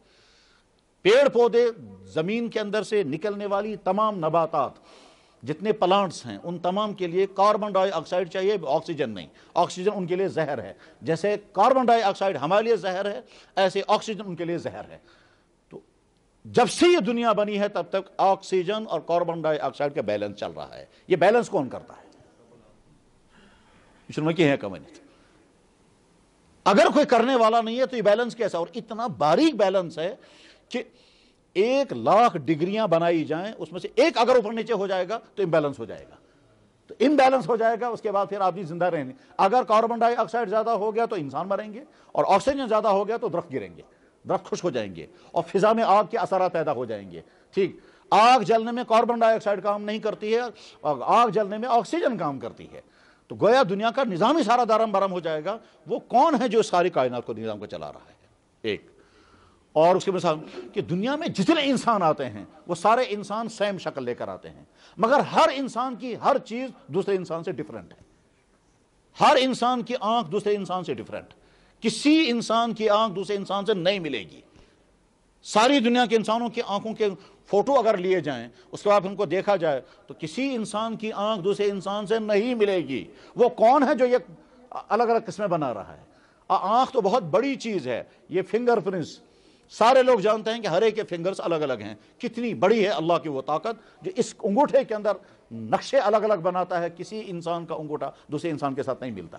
پیڑ پودے، زمین کے اندر سے نکلنے والی تمام نباتات، جتنے پلانٹس ہیں، ان تمام کے لیے کاربن ڈائی آکسائڈ چاہیے، آکسیجن نہیں۔ آکسیجن ان کے لیے زہر ہے، جیسے کاربن ڈائی آکسائڈ ہمارے لیے زہر ہے، ایسے آکسیجن ان کے لیے زہر ہے۔ تو جب سے یہ دنیا بنی ہے تب تک آکسیجن اور کاربن ڈائی آکسائڈ کا بیلنس چل رہا ہے۔ یہ بیلنس کون کرتا ہے؟ اگر کوئی کرنے والا نہیں ہے تو یہ بیلنس کیسا؟ اور اتنا باریک بیلنس ہے کہ 1,00,000 ڈگریاں بنائی جائیں، اس میں سے ایک اگر اوپر نیچے ہو جائے گا تو امبیلنس ہو جائے گا، تو امبیلنس ہو جائے گا، اس کے بعد پھر آدمی زندہ رہیں گے۔ اگر کاربن ڈائی آکسائڈ زیادہ ہو گیا تو انسان مریں گے، اور آکسیجن زیادہ ہو گیا تو درخت گریں گے، درخت خشک ہو جائیں گے، اور فضا میں آگ کے اثرات پیدا ہو جائیں گے۔ ٹھیک، آگ جلنے میں کاربن ڈائی آکسائڈ کام نہیں کرتی ہے، اور آگ جلنے میں آکسیجن کام کرتی ہے۔ تو گویا دنیا کا نظام ہی سارا دارم برم ہو جائے گا۔ وہ کون ہے جو اس ساری کائنات کو نظام کو چلا رہا ہے؟ ایک اور اس کے مثال کہ دنیا میں جتنے انسان آتے ہیں وہ سارے انسان سیم شکل لے کر آتے ہیں، مگر ہر انسان کی ہر چیز دوسرے انسان سے ڈیفرنٹ ہے۔ ہر انسان کی آنکھ دوسرے انسان سے ڈیفرنٹ، کسی انسان کی آنکھ دوسرے انسان سے نہیں ملے گی۔ ساری دنیا کے انسانوں کی آنکھوں کے فوٹو اگر لیے جائیں، اس کے بعد ان کو دیکھا جائے تو کسی انسان کی آنکھ دوسرے انسان سے نہیں ملے گی۔ وہ کون ہے جو یہ الگ الگ قسمیں بنا رہا ہے؟ آنکھ تو بہت بڑی چیز ہے، یہ فنگر پرنٹس سارے لوگ جانتے ہیں کہ ہر ایک کے فنگرز الگ الگ ہیں۔ کتنی بڑی ہے اللہ کی وہ طاقت جو اس انگوٹھے کے اندر نقشے الگ الگ بناتا ہے، کسی انسان کا انگوٹھا دوسرے انسان کے ساتھ نہیں ملتا۔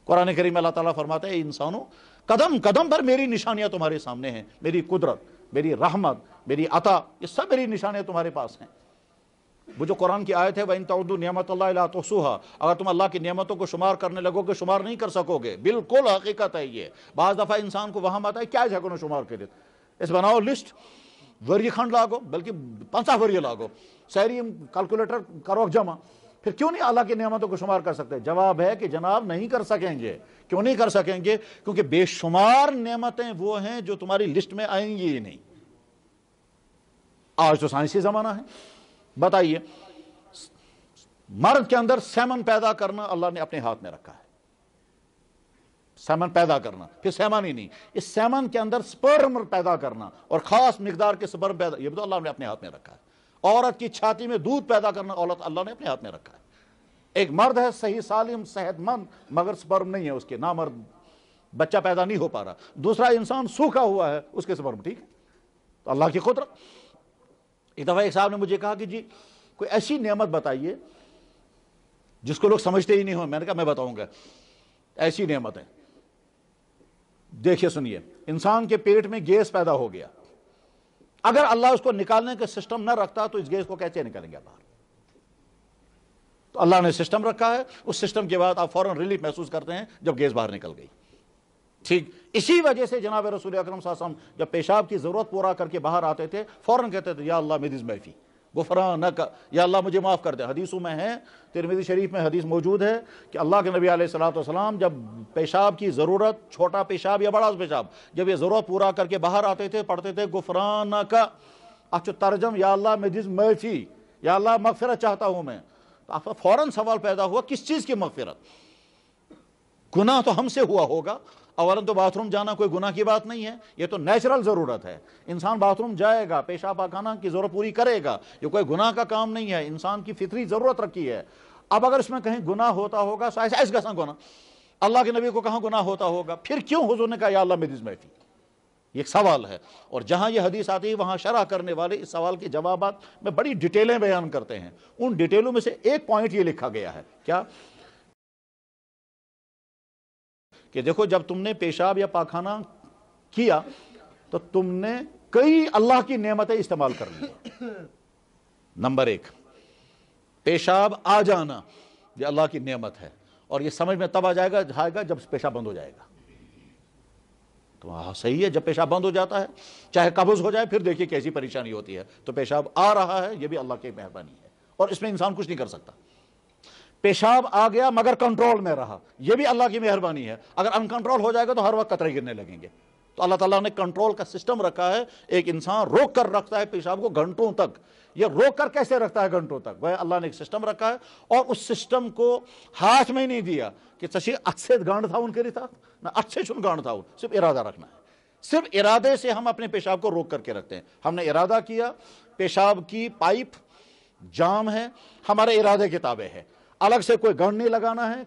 قرآن کریم میں اللہ تعالیٰ فرماتا ہے اے انسانوں، قدم قدم پر میری نشانیاں تمہارے سامنے ہیں، میری قدرت، میری رحمت، میری عطا، یہ سب میری نشانیاں تمہارے پاس ہیں۔ وہ جو قرآن کی آیت ہے وَإِن تَعُدُّوا نِعْمَتَ اللَّهِ لَا تُحْصُوهَا، اگر تم اللہ کی نعمتوں کو شمار کرنے لگو گے شمار نہیں کر سکو گے۔ بالکل حقیقت ہے یہ۔ بعض دفعہ انسان کو وہم آتا ہے کیا ہے کو شمار کرے، اس بناؤ لسٹ، وری کھنڈ لاگو، بلکہ 50 وری لاگو، سہری کیلکولیٹر کرو جمع، پھر کیوں نہیں اللہ کی نعمتوں کو شمار کر سکتے؟ جواب ہے کہ جناب نہیں کر سکیں گے۔ کیوں نہیں کر سکیں گے؟ کیونکہ بے شمار نعمتیں وہ ہیں جو تمہاری لسٹ میں آئیں گی ہی نہیں۔ آج تو سائنسی زمانہ ہے، بتائیے مرد کے اندر سیمن پیدا کرنا اللہ نے اپنے ہاتھ میں رکھا ہے۔ سیمن پیدا کرنا، پھر سیمن ہی نہیں، اس سیمن کے اندر سپرم پیدا کرنا اور خاص مقدار کے سپرم پیدا، یہ بھی تو اللہ نے اپنے ہاتھ میں رکھا ہے۔ عورت کی چھاتی میں دودھ پیدا کرنا اللہ نے اپنے ہاتھ میں رکھا ہے۔ ایک مرد ہے صحیح سالم صحت مند مگر سپرم نہیں ہے اس کے، نامرد، بچہ پیدا نہیں ہو پا رہا۔ دوسرا انسان سوکھا ہوا ہے، اس کے سپرم ٹھیک ہے۔ تو اللہ کی قدرت۔ ایک دفعہ ایک صاحب نے مجھے کہا کہ جی کوئی ایسی نعمت بتائیے جس کو لوگ سمجھتے ہی نہیں ہوں۔ میں نے کہا میں بتاؤں گا ایسی نعمت ہے، دیکھیے سنیے، انسان کے پیٹ میں گیس پیدا ہو گیا، اگر اللہ اس کو نکالنے کا سسٹم نہ رکھتا تو اس گیس کو کیسے نکالیں گے باہر؟ تو اللہ نے سسٹم رکھا ہے، اس سسٹم کے بعد آپ فوراً ریلیف محسوس کرتے ہیں جب گیس باہر نکل گئی. ٹھیک اسی وجہ سے جناب رسول اکرم صلی اللہ علیہ وسلم جب پیشاب کی ضرورت پورا کر کے باہر آتے تھے فوراً کہتے تھے یا اللہ میری معافی غفرانک، یا اللہ مجھے معاف کر دے. حدیثوں میں ہے، ترمذی شریف میں حدیث موجود ہے کہ اللہ کے نبی علیہ الصلوۃ والسلام جب پیشاب کی ضرورت، چھوٹا پیشاب یا بڑا پیشاب، جب یہ ضرورت پورا کر کے باہر آتے تھے پڑھتے تھے غفرانک. اچھا ترجم یا اللہ میری معافی، یا اللہ مغفرت چاہتا ہوں میں. تو آپ کا فوراً سوال پیدا ہوا کس چیز کی مغفرت؟ گناہ تو ہم سے ہوا ہوگا. اولاً تو باتھ روم جانا کوئی گناہ کی بات نہیں ہے، یہ تو نیچرل ضرورت ہے. انسان باتھ روم جائے گا، پیشاب پاخانہ کی ضرورت پوری کرے گا، یہ کوئی گناہ کا کام نہیں ہے، انسان کی فطری ضرورت رکھی ہے. اب اگر اس میں کہیں گناہ ہوتا ہوگا تو ایسا کیسا گناہ؟ اللہ کے نبی کو کہاں گناہ ہوتا ہوگا؟ پھر کیوں حضور نے کہا یا اللہ میری معافی؟ یہ ایک سوال ہے، اور جہاں یہ حدیث آتی ہے وہاں شرح کرنے والے اس سوال کے جوابات میں بڑی ڈیٹیلیں بیان کرتے ہیں. ان ڈیٹیلوں میں سے ایک پوائنٹ یہ لکھا گیا ہے کیا کہ دیکھو جب تم نے پیشاب یا پاخانہ کیا تو تم نے کئی اللہ کی نعمتیں استعمال کر لی. نمبر ایک، پیشاب آ جانا یہ اللہ کی نعمت ہے، اور یہ سمجھ میں تب آ جائے گا جب پیشاب بند ہو جائے گا. تو صحیح ہے، جب پیشاب بند ہو جاتا ہے چاہے قبض ہو جائے پھر دیکھیے کیسی پریشانی ہوتی ہے. تو پیشاب آ رہا ہے یہ بھی اللہ کی مہربانی ہے، اور اس میں انسان کچھ نہیں کر سکتا. پیشاب آ گیا مگر کنٹرول میں رہا، یہ بھی اللہ کی مہربانی ہے. اگر ان کنٹرول ہو جائے گا تو ہر وقت قطرے گرنے لگیں گے. تو اللہ تعالیٰ نے کنٹرول کا سسٹم رکھا ہے. ایک انسان روک کر رکھتا ہے پیشاب کو گھنٹوں تک. یہ روک کر کیسے رکھتا ہے گھنٹوں تک؟ وہ اللہ نے ایک سسٹم رکھا ہے، اور اس سسٹم کو ہاتھ میں نہیں دیا کہ چشی اچھے گانڈ تھا ان کے رہتا نہ اچھے چن گانڈ تھا، صرف ارادہ رکھنا ہے. صرف ارادے سے ہم اپنے پیشاب کو روک کر کے رکھتے ہیں. ہم نے ارادہ کیا، پیشاب کی پائپ جام ہے، ہمارے ارادے کے تابع ہے. الگ سے کوئی گنڈ نہیں لگانا ہے،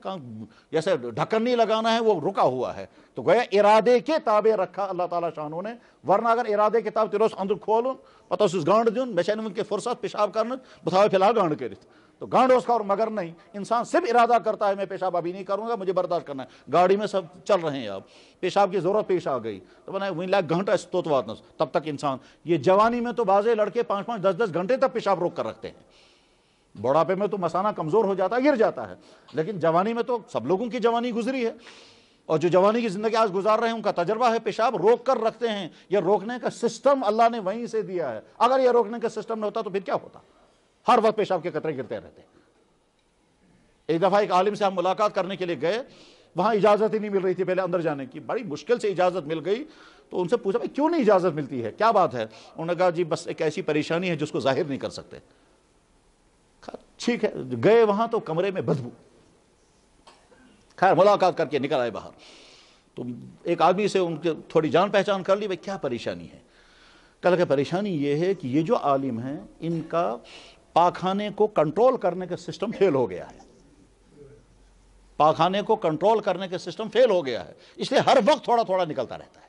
جیسے ڈھکن نہیں لگانا ہے، وہ رکا ہوا ہے. تو گویا ارادے کے تابع رکھا اللہ تعالیٰ شانوں نے. ورنہ اگر ارادے کے تابع تیروس اندر کھولن پتہ اس گانڈ دیون بچن ان کے فرصت پیشاب کرنا بتاؤ فی الحال گانڈ کرت تو گانڈ اس کا، اور مگر نہیں. انسان صرف ارادہ کرتا ہے میں پیشاب ابھی نہیں کروں گا، مجھے برداشت کرنا ہے. گاڑی میں سب چل رہے ہیں، اب پیشاب کی ضرورت پیش آ گئی تو بنا وہیں لاکھ گھنٹہ تو واتنس تب تک انسان. یہ جوانی میں تو بعض لڑکے 5-5 10-10 گھنٹے تک پیشاب روک کر رکھتے ہیں. بڑھاپے میں تو مسانہ کمزور ہو جاتا ہے، گر جاتا ہے، لیکن جوانی میں تو سب لوگوں کی جوانی گزری ہے، اور جو جوانی کی زندگی آج گزار رہے ہیں ان کا تجربہ ہے پیشاب روک کر رکھتے ہیں. یہ روکنے کا سسٹم اللہ نے وہیں سے دیا ہے. اگر یہ روکنے کا سسٹم نہ ہوتا تو پھر کیا ہوتا؟ ہر وقت پیشاب کے قطرے گرتے رہتے. ایک دفعہ ایک عالم سے ہم ملاقات کرنے کے لیے گئے، وہاں اجازت ہی نہیں مل رہی تھی پہلے اندر جانے کی. بڑی مشکل سے اجازت مل گئی تو ان سے پوچھا بھائی کیوں نہیں اجازت ملتی ہے، کیا بات ہے؟ انہوں نے کہا جی بس ایک ایسی پریشانی ہے جس کو ظاہر نہیں کر سکتے. ٹھیک ہے، گئے وہاں تو کمرے میں بدبو. خیر ملاقات کر کے نکل آئے باہر تو ایک آدمی سے ان کے تھوڑی جان پہچان کر لی، بھائی کیا پریشانی ہے؟ کہا کہ پریشانی یہ ہے کہ یہ جو عالم ہیں ان کا پاخانے کو کنٹرول کرنے کا سسٹم فیل ہو گیا ہے. پاخانے کو کنٹرول کرنے کا سسٹم فیل ہو گیا ہے، اس لیے ہر وقت تھوڑا تھوڑا نکلتا رہتا ہے.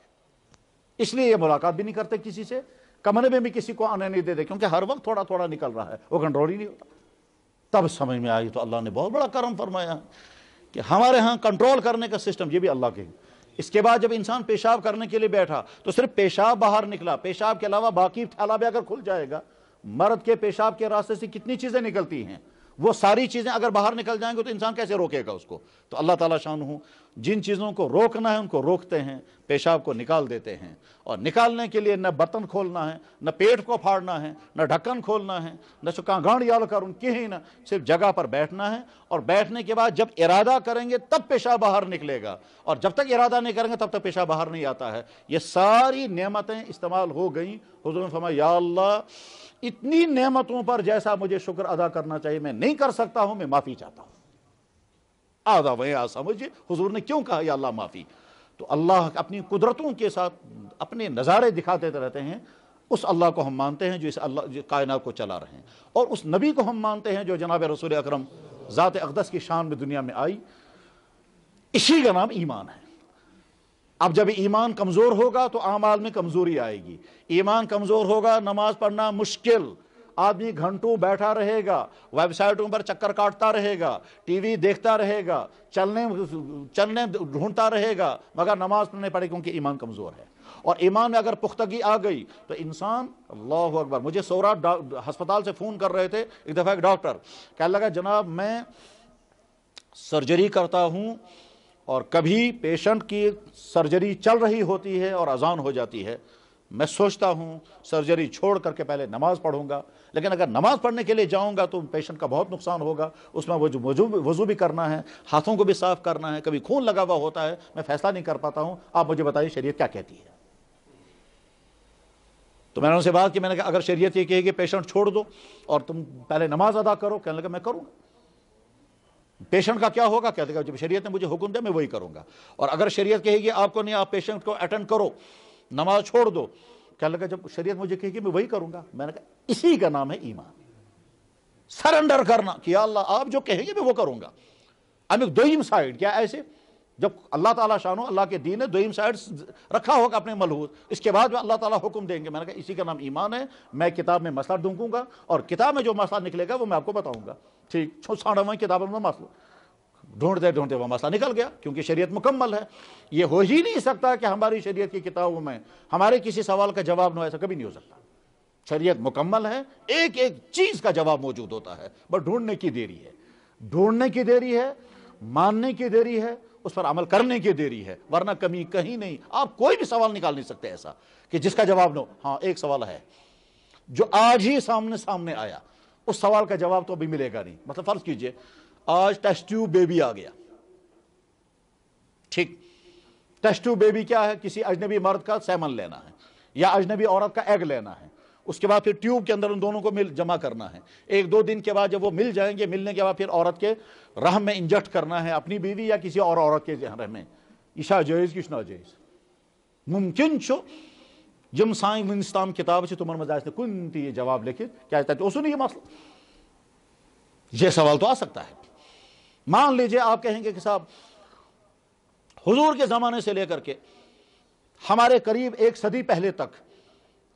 اس لیے یہ ملاقات بھی نہیں کرتے کسی سے، کمرے میں بھی کسی کو آنے نہیں دیتے، کیونکہ ہر وقت تھوڑا تھوڑا نکل رہا ہے، وہ کنٹرول ہی نہیں ہوتا. تب سمجھ میں آئی تو اللہ نے بہت بڑا کرم فرمایا کہ ہمارے ہاں کنٹرول کرنے کا سسٹم یہ بھی اللہ کے. اس کے بعد جب انسان پیشاب کرنے کے لیے بیٹھا تو صرف پیشاب باہر نکلا، پیشاب کے علاوہ باقی تھیلا بھی اگر کھل جائے گا، مرد کے پیشاب کے راستے سے کتنی چیزیں نکلتی ہیں، وہ ساری چیزیں اگر باہر نکل جائیں گے تو انسان کیسے روکے گا اس کو؟ تو اللہ تعالیٰ شان ہوں جن چیزوں کو روکنا ہے ان کو روکتے ہیں، پیشاب کو نکال دیتے ہیں. اور نکالنے کے لیے نہ برتن کھولنا ہے، نہ پیٹ کو پھاڑنا ہے، نہ ڈھکن کھولنا ہے، نہ چکاں گانڈ یال کر ان کی ہی نہ، صرف جگہ پر بیٹھنا ہے. اور بیٹھنے کے بعد جب ارادہ کریں گے تب پیشاب باہر نکلے گا، اور جب تک ارادہ نہیں کریں گے تب تک پیشاب باہر نہیں آتا ہے. یہ ساری نعمتیں استعمال ہو گئیں. حضور نے فرمایا یا اللہ اتنی نعمتوں پر جیسا مجھے شکر ادا کرنا چاہیے میں نہیں کر سکتا ہوں، میں معافی چاہتا ہوں. آدھا وہیں سمجھے حضور نے کیوں کہا یا اللہ معافی. تو اللہ اپنی قدرتوں کے ساتھ اپنے نظارے دکھاتے رہتے ہیں. اس اللہ کو ہم مانتے ہیں جو اس اللہ جو کائنات کو چلا رہے ہیں، اور اس نبی کو ہم مانتے ہیں جو جناب رسول اکرم ذات اقدس کی شان میں دنیا میں آئی. اسی کا نام ایمان ہے. اب جب ایمان کمزور ہوگا تو اعمال میں کمزوری آئے گی. ایمان کمزور ہوگا نماز پڑھنا مشکل، آدمی گھنٹوں بیٹھا رہے گا، ویب سائٹوں پر چکر کاٹتا رہے گا، ٹی وی دیکھتا رہے گا، چلنے ڈھونڈتا رہے گا، مگر نماز نہیں پڑھے کیونکہ ایمان کمزور ہے. اور ایمان میں اگر پختگی آ گئی تو انسان، اللہ اکبر، مجھے سورات ہسپتال سے فون کر رہے تھے ایک دفعہ، ایک ڈاکٹر کہنے لگا جناب میں سرجری کرتا ہوں اور کبھی پیشنٹ کی سرجری چل رہی ہوتی ہے اور اذان ہو جاتی ہے، میں سوچتا ہوں سرجری چھوڑ کر کے پہلے نماز پڑھوں گا، لیکن اگر نماز پڑھنے کے لیے جاؤں گا تو پیشنٹ کا بہت نقصان ہوگا، اس میں وضو بھی کرنا ہے، ہاتھوں کو بھی صاف کرنا ہے، کبھی خون لگا ہوا ہوتا ہے، میں فیصلہ نہیں کر پاتا ہوں، آپ مجھے بتائیے شریعت کیا کہتی ہے؟ تو میں نے ان سے بات کی، میں نے کہا اگر شریعت یہ کہے کہ پیشنٹ چھوڑ دو اور تم پہلے نماز ادا کرو، کہنے لگا میں کروں گا۔ پیشنٹ کا کیا ہوگا؟ کہتے ہیں جب شریعت نے مجھے حکم دیا میں وہی کروں گا، اور اگر شریعت کہے گی آپ کو نہیں، آپ پیشنٹ کو اٹینڈ کرو، نماز چھوڑ دو، کہنے لگا جب شریعت مجھے کہے گی میں وہی کروں گا۔ میں نے کہا اسی کا نام ہے ایمان، سرنڈر کرنا کہ یا اللہ آپ جو کہیں گے میں وہ کروں گا۔ اب ایک دوئم سائیڈ کیا ایسے جب اللہ تعالیٰ شانو اللہ کے دین نے دوئم سائیڈ رکھا ہوگا اپنے ملحوظ، اس کے بعد میں اللہ تعالیٰ حکم دیں گے، میں نے کہا اسی کا نام ایمان ہے۔ میں کتاب میں مسئلہ ڈھونڈوں گا اور کتاب میں جو مسئلہ نکلے گا وہ میں آپ کو بتاؤں گا، ٹھیک 96 کتابوں میں مسئلہ ڈھونڈتے ڈھونڈتے وہ مسئلہ نکل گیا، کیونکہ شریعت مکمل ہے۔ یہ ہو ہی نہیں سکتا کہ ہماری شریعت کی کتابوں میں ہمارے کسی سوال کا جواب نہ ہو، ایسا کبھی نہیں ہو سکتا۔ شریعت مکمل ہے، ایک ایک چیز کا جواب موجود ہوتا ہے، بس ڈھونڈنے کی دیری ہے، ڈھونڈنے کی دیری ہے، ماننے کی دیری ہے، اس پر عمل کرنے کی دیری ہے، ورنہ کمی کہیں نہیں۔ آپ کوئی بھی سوال نکال نہیں سکتے ایسا کہ جس کا جواب نہ ہو۔ ہاں ایک سوال ہے جو آج ہی سامنے آیا، اس سوال کا جواب تو ابھی ملے گا نہیں۔ مطلب فرض کیجئے آج ٹیسٹ ٹیوب بیبی آ گیا، ٹھیک، ٹیسٹ ٹیوب بیبی کیا ہے؟ کسی اجنبی مرد کا سیمن لینا ہے یا اجنبی عورت کا ایگ لینا ہے، اس کے بعد پھر ٹیوب کے اندر ان دونوں کو جمع کرنا ہے، ایک دو دن کے بعد جب وہ مل جائیں گے، ملنے کے بعد پھر عورت کے رحم میں انجیکٹ کرنا ہے، اپنی بیوی یا کسی اور عورت کے رحم میں۔ یہ جائز کس ناجائز؟ ممکن چھو یم سائن ونستام کتاب سے تمہر مزاج نے کن تی یہ جواب لکھے کیا چاہتے ہو سنی یہ مسئلہ؟ یہ سوال تو آ سکتا ہے۔ مان لیجئے آپ کہیں گے کہ صاحب حضور کے زمانے سے لے کر کے ہمارے قریب ایک صدی پہلے تک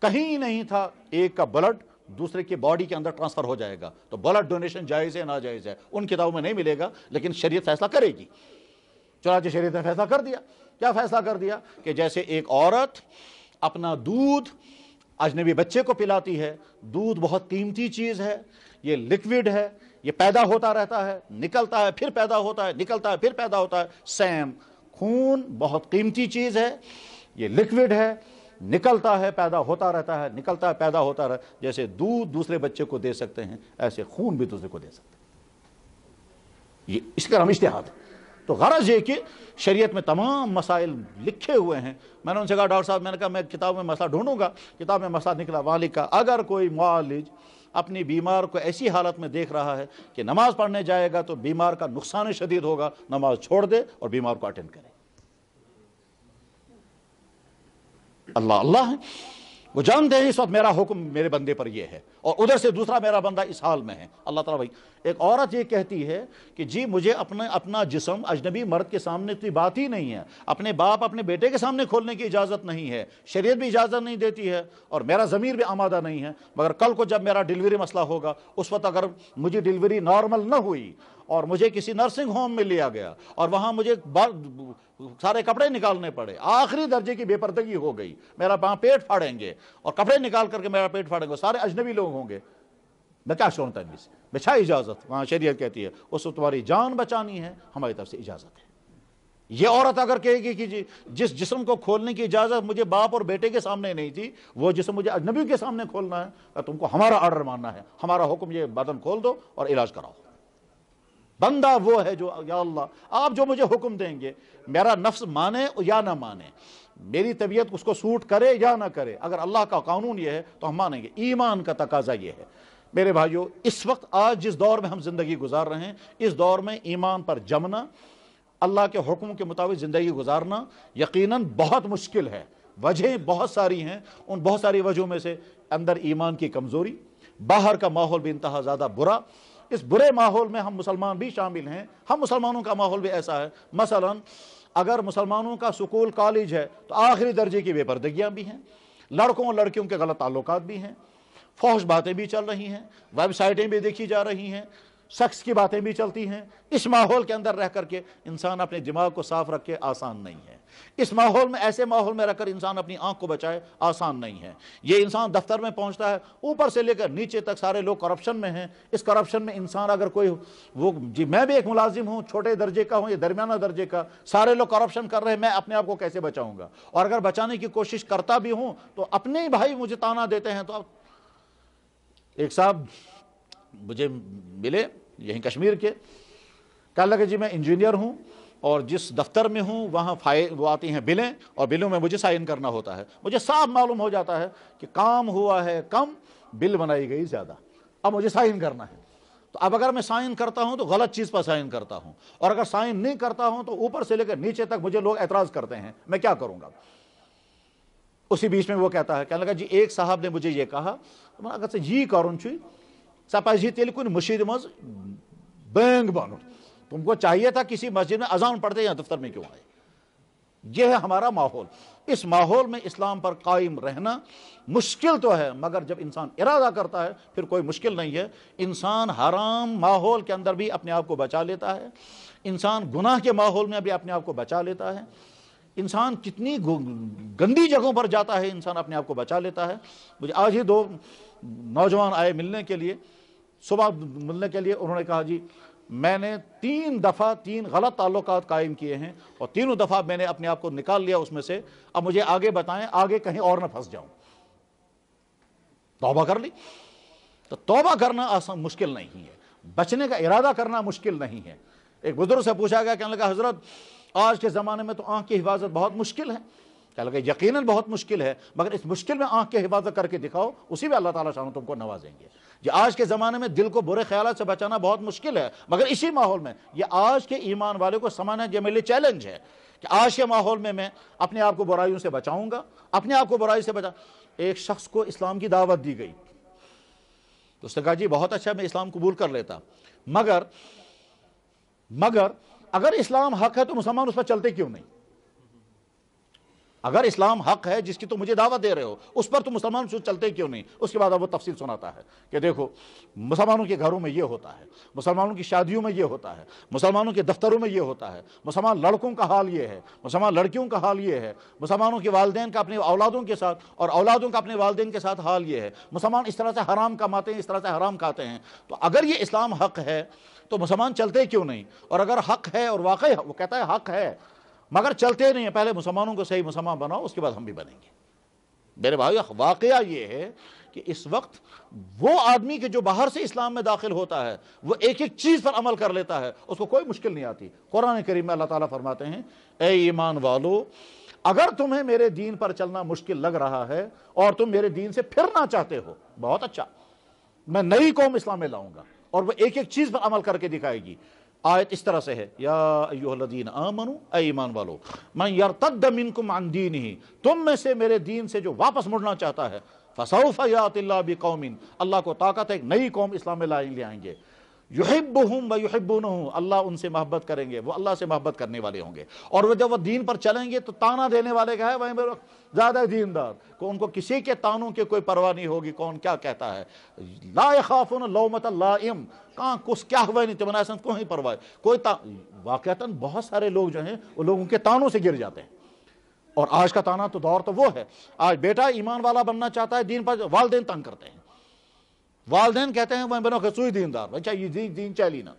کہیں نہیں تھا ایک کا بلڈ دوسرے کی باڈی کے اندر ٹرانسفر ہو جائے گا، تو بلڈ ڈونیشن جائز ہے ناجائز ہے؟ ان کتابوں میں نہیں ملے گا، لیکن شریعت فیصلہ کرے گی۔ چنانچہ شریعت نے فیصلہ کر دیا۔ کیا فیصلہ کر دیا؟ کہ جیسے ایک عورت اپنا دودھ اجنبی بچے کو پلاتی ہے، دودھ بہت قیمتی چیز ہے، یہ لکوڈ ہے، یہ پیدا ہوتا رہتا ہے، نکلتا ہے پھر پیدا ہوتا ہے، نکلتا ہے پھر پیدا ہوتا ہے، سیم خون بہت قیمتی چیز ہے، یہ لکوڈ ہے، نکلتا ہے پیدا ہوتا رہتا ہے، نکلتا ہے پیدا ہوتا رہتا ہے۔ جیسے دودھ دوسرے بچے کو دے سکتے ہیں ایسے خون بھی دوسرے کو دے سکتے ہیں۔ یہ اس کا ہم اجتہاد ہے۔ تو غرض یہ کہ شریعت میں تمام مسائل لکھے ہوئے ہیں۔ میں نے ان سے کہا ڈاکٹر صاحب، میں نے کہا میں کتاب میں مسئلہ ڈھونڈوں گا، کتاب میں مسئلہ نکلا وہاں لکھا اگر کوئی معالج اپنی بیمار کو ایسی حالت میں دیکھ رہا ہے کہ نماز پڑھنے جائے گا تو بیمار کا نقصان شدید ہوگا، نماز چھوڑ دے اور بیمار کو اٹینڈ کرے۔ اللہ اللہ ہے، وہ جانتے ہیں اس وقت میرا حکم میرے بندے پر یہ ہے، اور ادھر سے دوسرا میرا بندہ اس حال میں ہے۔ اللہ تعالیٰ بھائی، ایک عورت یہ کہتی ہے کہ جی مجھے اپنا جسم اجنبی مرد کے سامنے تو بات ہی نہیں ہے، اپنے باپ اپنے بیٹے کے سامنے کھولنے کی اجازت نہیں ہے، شریعت بھی اجازت نہیں دیتی ہے، اور میرا ضمیر بھی آمادہ نہیں ہے، مگر کل کو جب میرا ڈیلیوری مسئلہ ہوگا اس وقت اگر مجھے ڈیلیوری نارمل نہ ہوئی اور مجھے کسی نرسنگ ہوم میں لیا گیا اور وہاں مجھے سارے کپڑے نکالنے پڑے، آخری درجے کی بے پردگی ہو گئی، میرا وہاں پیٹ پھاڑیں گے اور کپڑے نکال کر کے میرا پیٹ پھاڑیں گے، سارے اجنبی لوگ ہوں گے، میں کیا سنتا ہے؟ بچھا اجازت، وہاں شریعت کہتی ہے اس وقت تمہاری جان بچانی ہے، ہماری طرف سے اجازت ہے۔ یہ عورت اگر کہے گی کہ جس جسم کو کھولنے کی اجازت مجھے باپ اور بیٹے کے سامنے نہیں تھی، وہ جسم مجھے اجنبی کے سامنے کھولنا ہے، تم کو ہمارا آرڈر ماننا ہے، ہمارا حکم یہ بدن کھول دو اور علاج کراؤ۔ بندہ وہ ہے جو یا اللہ آپ جو مجھے حکم دیں گے، میرا نفس مانے یا نہ مانے، میری طبیعت اس کو سوٹ کرے یا نہ کرے، اگر اللہ کا قانون یہ ہے تو ہم مانیں گے۔ ایمان کا تقاضا یہ ہے میرے بھائیو، اس وقت آج جس دور میں ہم زندگی گزار رہے ہیں، اس دور میں ایمان پر جمنا، اللہ کے حکم کے مطابق زندگی گزارنا یقیناً بہت مشکل ہے۔ وجہیں بہت ساری ہیں، ان بہت ساری وجہوں میں سے اندر ایمان کی کمزوری، باہر کا ماحول بھی انتہا زیادہ برا، اس برے ماحول میں ہم مسلمان بھی شامل ہیں، ہم مسلمانوں کا ماحول بھی ایسا ہے، مثلا اگر مسلمانوں کا سکول کالج ہے تو آخری درجے کی بے پردگیاں بھی ہیں، لڑکوں اور لڑکیوں کے غلط تعلقات بھی ہیں، فحش باتیں بھی چل رہی ہیں، ویب سائٹیں بھی دیکھی جا رہی ہیں، شخص کی باتیں بھی چلتی ہیں. اس ماحول کے اندر رہ کر کے انسان اپنے دماغ کو صاف رکھے آسان نہیں ہے. اس ماحول میں ایسے ماحول میں رہ کر انسان اپنی آنکھ کو بچائے آسان نہیں ہے. یہ انسان دفتر میں پہنچتا ہے, اوپر سے لے کر نیچے تک سارے لوگ کرپشن میں ہیں. اس کرپشن میں انسان اگر کوئی وہ جی میں بھی ایک ملازم ہوں, چھوٹے درجے کا ہوں یا درمیانہ درجے کا, سارے لوگ کرپشن کر رہے ہیں, میں اپنے آپ کو کیسے بچاؤں گا؟ اور اگر بچانے کی کوشش کرتا بھی ہوں تو اپنے ہی بھائی مجھے تانا دیتے ہیں. تو ایک صاحب مجھے ملے یہیں کشمیر کے, کہنے لگے جی میں انجینئر ہوں اور جس دفتر میں ہوں وہاں وہ آتی ہیں بلیں, اور بلوں میں مجھے سائن کرنا ہوتا ہے. مجھے صاف معلوم ہو جاتا ہے کہ کام ہوا ہے کم, بل بنائی گئی زیادہ, اب مجھے سائن کرنا ہے. تو اب اگر میں سائن کرتا ہوں تو غلط چیز پر سائن کرتا ہوں, اور اگر سائن نہیں کرتا ہوں تو اوپر سے لے کر نیچے تک مجھے لوگ اعتراض کرتے ہیں, میں کیا کروں گا؟ اسی بیچ میں وہ کہتا ہے, کہنے لگا جی ایک صاحب نے مجھے یہ کہا, اگر سے یہ کرن پزی تیل کن مشید مز بینگ بنن, تم کو چاہیے تھا کسی مسجد میں اذان پڑھتے یا دفتر میں کیوں آئے؟ یہ ہے ہمارا ماحول. اس ماحول میں اسلام پر قائم رہنا مشکل تو ہے, مگر جب انسان ارادہ کرتا ہے پھر کوئی مشکل نہیں ہے. انسان حرام ماحول کے اندر بھی اپنے آپ کو بچا لیتا ہے, انسان گناہ کے ماحول میں بھی اپنے آپ کو بچا لیتا ہے, انسان کتنی گندی جگہوں پر جاتا ہے انسان اپنے آپ کو بچا لیتا ہے. مجھے آج ہی 2 نوجوان آئے ملنے کے لیے, صبح ملنے کے لیے. انہوں نے کہا جی میں نے 3 دفعہ 3 غلط تعلقات قائم کیے ہیں اور تینوں دفعہ میں نے اپنے آپ کو نکال لیا اس میں سے, اب مجھے آگے بتائیں آگے کہیں اور نہ پھنس جاؤں. توبہ کر لی. تو توبہ کرنا آسان مشکل نہیں ہے, بچنے کا ارادہ کرنا مشکل نہیں ہے. ایک بزرگ سے پوچھا گیا, کہنے لگا حضرت آج کے زمانے میں تو آنکھ کی حفاظت بہت مشکل ہے. کہنے لگا یقیناً بہت مشکل ہے, مگر اس مشکل میں آنکھ کی حفاظت کر کے دکھاؤ, اسی میں اللہ تعالیٰ شان تم کو نوازیں گے. یہ آج کے زمانے میں دل کو برے خیالات سے بچانا بہت مشکل ہے, مگر اسی ماحول میں یہ آج کے ایمان والے کو سمجھنا یہ میرے لیے چیلنج ہے کہ آج کے ماحول میں میں اپنے آپ کو برائیوں سے بچاؤں گا, اپنے آپ کو برائی سے بچا. ایک شخص کو اسلام کی دعوت دی گئی تو اس نے کہا جی بہت اچھا میں اسلام قبول کر لیتا, مگر اگر اسلام حق ہے تو مسلمان اس پر چلتے کیوں نہیں؟ اگر اسلام حق ہے جس کی تو مجھے دعوت دے رہے ہو اس پر تو مسلمان چلتے کیوں نہیں؟ اس کے بعد اب وہ تفصیل سناتا ہے کہ دیکھو مسلمانوں کے گھروں میں یہ ہوتا ہے, مسلمانوں کی شادیوں میں یہ ہوتا ہے, مسلمانوں کے دفتروں میں یہ ہوتا ہے, مسلمان لڑکوں کا حال یہ ہے, مسلمان لڑکیوں کا حال یہ ہے, مسلمانوں کے والدین کا اپنے اولادوں کے ساتھ اور اولادوں کا اپنے والدین کے ساتھ حال یہ ہے, مسلمان اس طرح سے حرام کماتے ہیں, اس طرح سے حرام کھاتے ہیں. تو اگر یہ اسلام حق ہے تو مسلمان چلتے کیوں نہیں؟ اور اگر حق ہے اور واقعی وہ کہتا ہے حق ہے مگر چلتے نہیں ہیں, پہلے مسلمانوں کو صحیح مسلمان بناؤ اس کے بعد ہم بھی بنیں گے. میرے بھائی واقعہ یہ ہے کہ اس وقت وہ آدمی کے جو باہر سے اسلام میں داخل ہوتا ہے وہ ایک ایک چیز پر عمل کر لیتا ہے, اس کو کوئی مشکل نہیں آتی. قرآن کریم میں اللہ تعالیٰ فرماتے ہیں اے ایمان والو اگر تمہیں میرے دین پر چلنا مشکل لگ رہا ہے اور تم میرے دین سے پھرنا چاہتے ہو, بہت اچھا, میں نئی قوم اسلام میں لاؤں گا اور وہ ایک ایک چیز پر عمل کر کے دکھائے گی. آیت اس طرح سے ہے یا ایھا الذین آمنوا, اے ایمان والو, من یرتد منکم عن دینہ, تم میں سے میرے دین سے جو واپس مڑنا چاہتا ہے, فسوف یأتی اللہ بقوم, اللہ کو طاقت ہے ایک نئی قوم اسلام میں لے آئیں گے, یحبہم ویحبونہ, اللہ ان سے محبت کریں گے, وہ اللہ سے محبت کرنے والے ہوں گے. اور وہ جب وہ دین پر چلیں گے تو تانا دینے والے کا ہے وہیں زیادہ دیندار کو, ان کو کسی کے تانوں کے کوئی پرواہ نہیں ہوگی, کون کیا کہتا ہے. لا یخافون لومۃ لائم, کہاں کس کیا ہوا نہیں تمہیں ایسا کوئی پرواہ کوئی واقعتاً بہت سارے لوگ جو ہیں وہ لوگوں کے تانوں سے گر جاتے ہیں. اور آج کا تانا تو دور تو وہ ہے, آج بیٹا ایمان والا بننا چاہتا ہے دین پر, والدین تنگ کرتے ہیں, والدین کہتے ہیں میں بنو خصوصی دیندار, بچہ یہ دین چلی نا.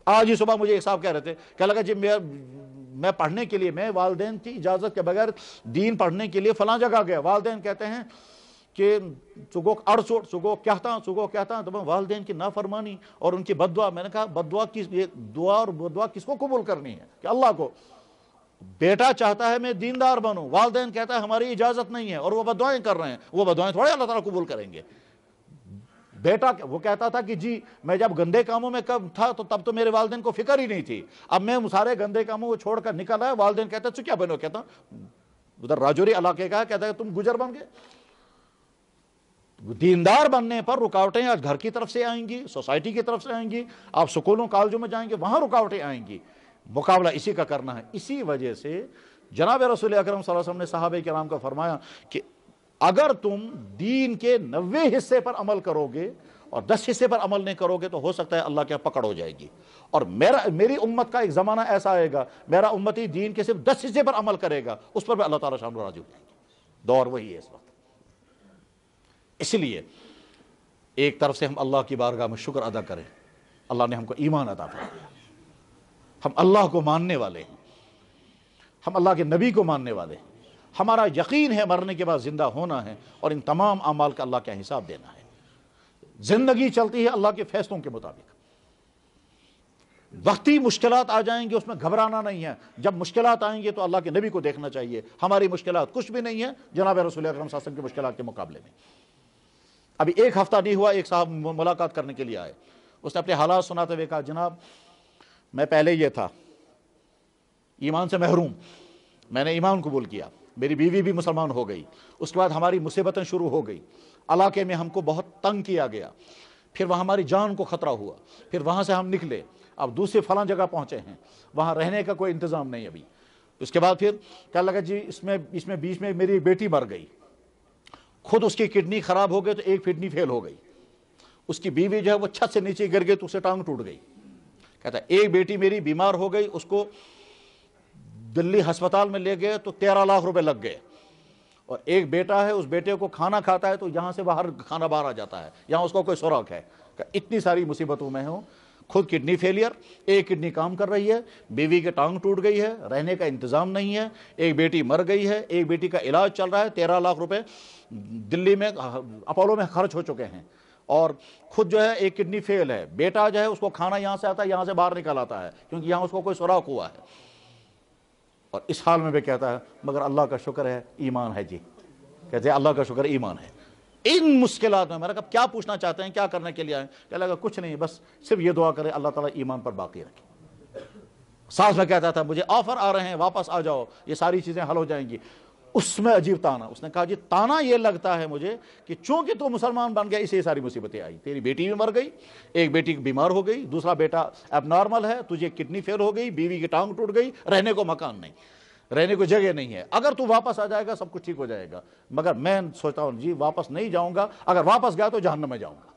آج ہی صبح مجھے ایک صاحب کہہ رہے تھے, کہنے لگا جی میں پڑھنے کے لیے, میں والدین کی اجازت کے بغیر دین پڑھنے کے لیے فلاں جگہ گیا, والدین کہتے ہیں کہ چگو اڑچوٹ چگو کہتا تو والدین کی نافرمانی اور ان کی بد دعا. میں نے کہا بد دعا کس, یہ دعا اور بد دعا کس کو قبول کرنی ہے؟ کہ اللہ کو. بیٹا چاہتا ہے میں دیندار بنوں, والدین کہتا ہے ہماری اجازت نہیں ہے اور وہ بد دعائیں کر رہے ہیں, وہ بد دعائیں تھوڑے اللہ تعالیٰ قبول کریں گے. بیٹا وہ کہتا تھا کہ جی میں جب گندے کاموں میں کب تھا تو تب تو میرے والدین کو فکر ہی نہیں تھی, اب میں سارے گندے کاموں کو چھوڑ کر نکل آیا, والدین کہتا ہے تو کیا بنو, کہتا ادھر راجوری علاقے کا, کہتا ہے تم گجر بن گئے. دیندار بننے پر رکاوٹیں آج گھر کی طرف سے آئیں گی, سوسائٹی کی طرف سے آئیں گی, آپ سکولوں کالجوں میں جائیں گے وہاں رکاوٹیں آئیں گی. مقابلہ اسی کا کرنا ہے. اسی وجہ سے جناب رسول اکرم صلی اللہ علیہ وسلم نے صحابہ کرام کو فرمایا کہ اگر تم دین کے 90 حصے پر عمل کرو گے اور 10 حصے پر عمل نہیں کرو گے تو ہو سکتا ہے اللہ کے پکڑ ہو جائے گی. اور میری امت کا ایک زمانہ ایسا آئے گا میرا امتی دین کے صرف 10 حصے پر عمل کرے گا, اس پر بھی اللہ تعالیٰ شان راضی ہو جائے گی. دور وہی ہے اس وقت. اس لیے ایک طرف سے ہم اللہ کی بارگاہ میں شکر ادا کریں, اللہ نے ہم کو ایمان عطا فرمایا, ہم اللہ کو ماننے والے ہیں, ہم اللہ کے نبی کو ماننے والے ہیں, ہمارا یقین ہے مرنے کے بعد زندہ ہونا ہے اور ان تمام اعمال کا اللہ کا حساب دینا ہے. زندگی چلتی ہے اللہ کے فیصلوں کے مطابق. وقتی مشکلات آ جائیں گے اس میں گھبرانا نہیں ہے. جب مشکلات آئیں گے تو اللہ کے نبی کو دیکھنا چاہیے, ہماری مشکلات کچھ بھی نہیں ہے جناب رسول اکرم صلی اللہ علیہ وسلم کی مشکلات کے مقابلے میں. ابھی ایک ہفتہ نہیں ہوا, ایک صاحب ملاقات کرنے کے لیے آئے, اس نے اپنے حالات سناتے ہوئے کہا جناب میں پہلے یہ تھا ایمان سے محروم, میں نے ایمان قبول کیا, میری بیوی بھی مسلمان ہو گئی, اس کے بعد ہماری مصیبتیں شروع ہو گئی, علاقے میں ہم کو بہت تنگ کیا گیا, پھر وہاں ہماری جان کو خطرہ ہوا, پھر وہاں سے ہم نکلے, اب دوسرے فلاں جگہ پہنچے ہیں, وہاں رہنے کا کوئی انتظام نہیں ابھی. اس کے بعد پھر کہنے لگا جی اس میں بیچ میں میری بیٹی مر گئی, خود اس کی کڈنی خراب ہو گئی تو ایک کڈنی فیل ہو گئی, اس کی بیوی جو ہے وہ چھت سے نیچے گر گئی تو اسے ٹانگ ٹوٹ گئی. کہتا ہے ایک بیٹی میری بیمار ہو گئی, اس کو دلی ہسپتال میں لے گئے تو 13 لاکھ روپے لگ گئے, اور ایک بیٹا ہے اس بیٹے کو کھانا کھاتا ہے تو یہاں سے باہر کھانا باہر آ جاتا ہے, یہاں اس کو کوئی سوراخ ہے. اتنی ساری مصیبتوں میں ہوں, خود کڈنی فیلئر, ایک کڈنی کام کر رہی ہے, بیوی کے ٹانگ ٹوٹ گئی ہے, رہنے کا انتظام نہیں ہے, ایک بیٹی مر گئی ہے, ایک بیٹی کا علاج چل رہا ہے, 13 لاکھ روپے دلی میں اپولو میں خرچ ہو چکے ہیں, اور خود جو ہے ایک کڈنی فیل ہے. بیٹا جو ہے اس کو کھانا یہاں سے آتا ہے, یہاں سے باہر نکل آتا ہے کیونکہ یہاں اس کو کوئی سوراخ ہوا ہے. اور اس حال میں بھی کہتا ہے مگر اللہ کا شکر ہے ایمان ہے. جی کہتے ہیں اللہ کا شکر ایمان ہے. ان مشکلات میں کہا کیا پوچھنا چاہتے ہیں, کیا کرنے کے لیے آئے؟ کہنے لگا کچھ نہیں, بس صرف یہ دعا کرے اللہ تعالیٰ ایمان پر باقی رکھے. ساتھ میں کہتا تھا مجھے آفر آ رہے ہیں واپس آ جاؤ, یہ ساری چیزیں حل ہو جائیں گی. اس میں عجیب تانا, اس نے کہا جی تانا یہ لگتا ہے مجھے کہ چونکہ تو مسلمان بن گیا اسے ساری مصیبتیں آئی, تیری بیٹی بھی مر گئی, ایک بیٹی بیمار ہو گئی, دوسرا بیٹا اب نارمل ہے, تجھے کڈنی فیل ہو گئی, بیوی کی ٹانگ ٹوٹ گئی, رہنے کو مکان نہیں, رہنے کو جگہ نہیں ہے. اگر تو واپس آ جائے گا سب کچھ ٹھیک ہو جائے گا, مگر میں سوچتا ہوں جی واپس نہیں جاؤں گا, اگر واپس گیا تو جہنم میں جاؤں گا.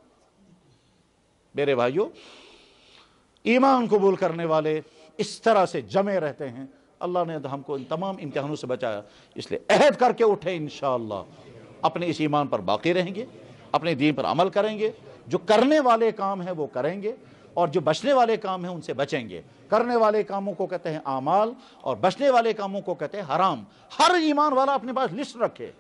میرے بھائیو, ایمان قبول کرنے والے اس طرح سے جمے رہتے ہیں. اللہ نے ہم کو ان تمام امتحانوں سے بچایا, اس لیے عہد کر کے اٹھے انشاءاللہ اپنے اس ایمان پر باقی رہیں گے, اپنے دین پر عمل کریں گے, جو کرنے والے کام ہیں وہ کریں گے, اور جو بچنے والے کام ہیں ان سے بچیں گے. کرنے والے کاموں کو کہتے ہیں اعمال, اور بچنے والے کاموں کو کہتے ہیں حرام. ہر ایمان والا اپنے پاس لسٹ رکھے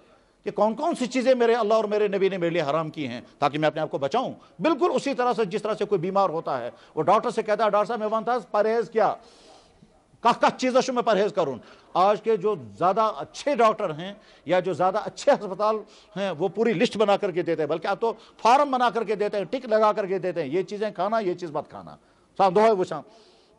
کہ کون کون سی چیزیں میرے اللہ اور میرے نبی نے میرے لیے حرام کی ہیں تاکہ میں اپنے آپ کو بچاؤں. بالکل اسی طرح سے جس طرح سے کوئی بیمار ہوتا ہے وہ ڈاکٹر سے کہتا ہے ڈاکٹر صاحب میں وانتا پرہیز کیا چیزوں سے میں پرہیز کروں. آج کے جو زیادہ اچھے ڈاکٹر ہیں یا جو زیادہ اچھے ہسپتال ہیں وہ پوری لسٹ بنا کر کے دیتے ہیں, بلکہ اب تو فارم بنا کر کے دیتے ہیں, ٹک لگا کر کے دیتے ہیں, یہ چیزیں کھانا یہ چیز مت کھانا. صاحب دو ہے پوچھا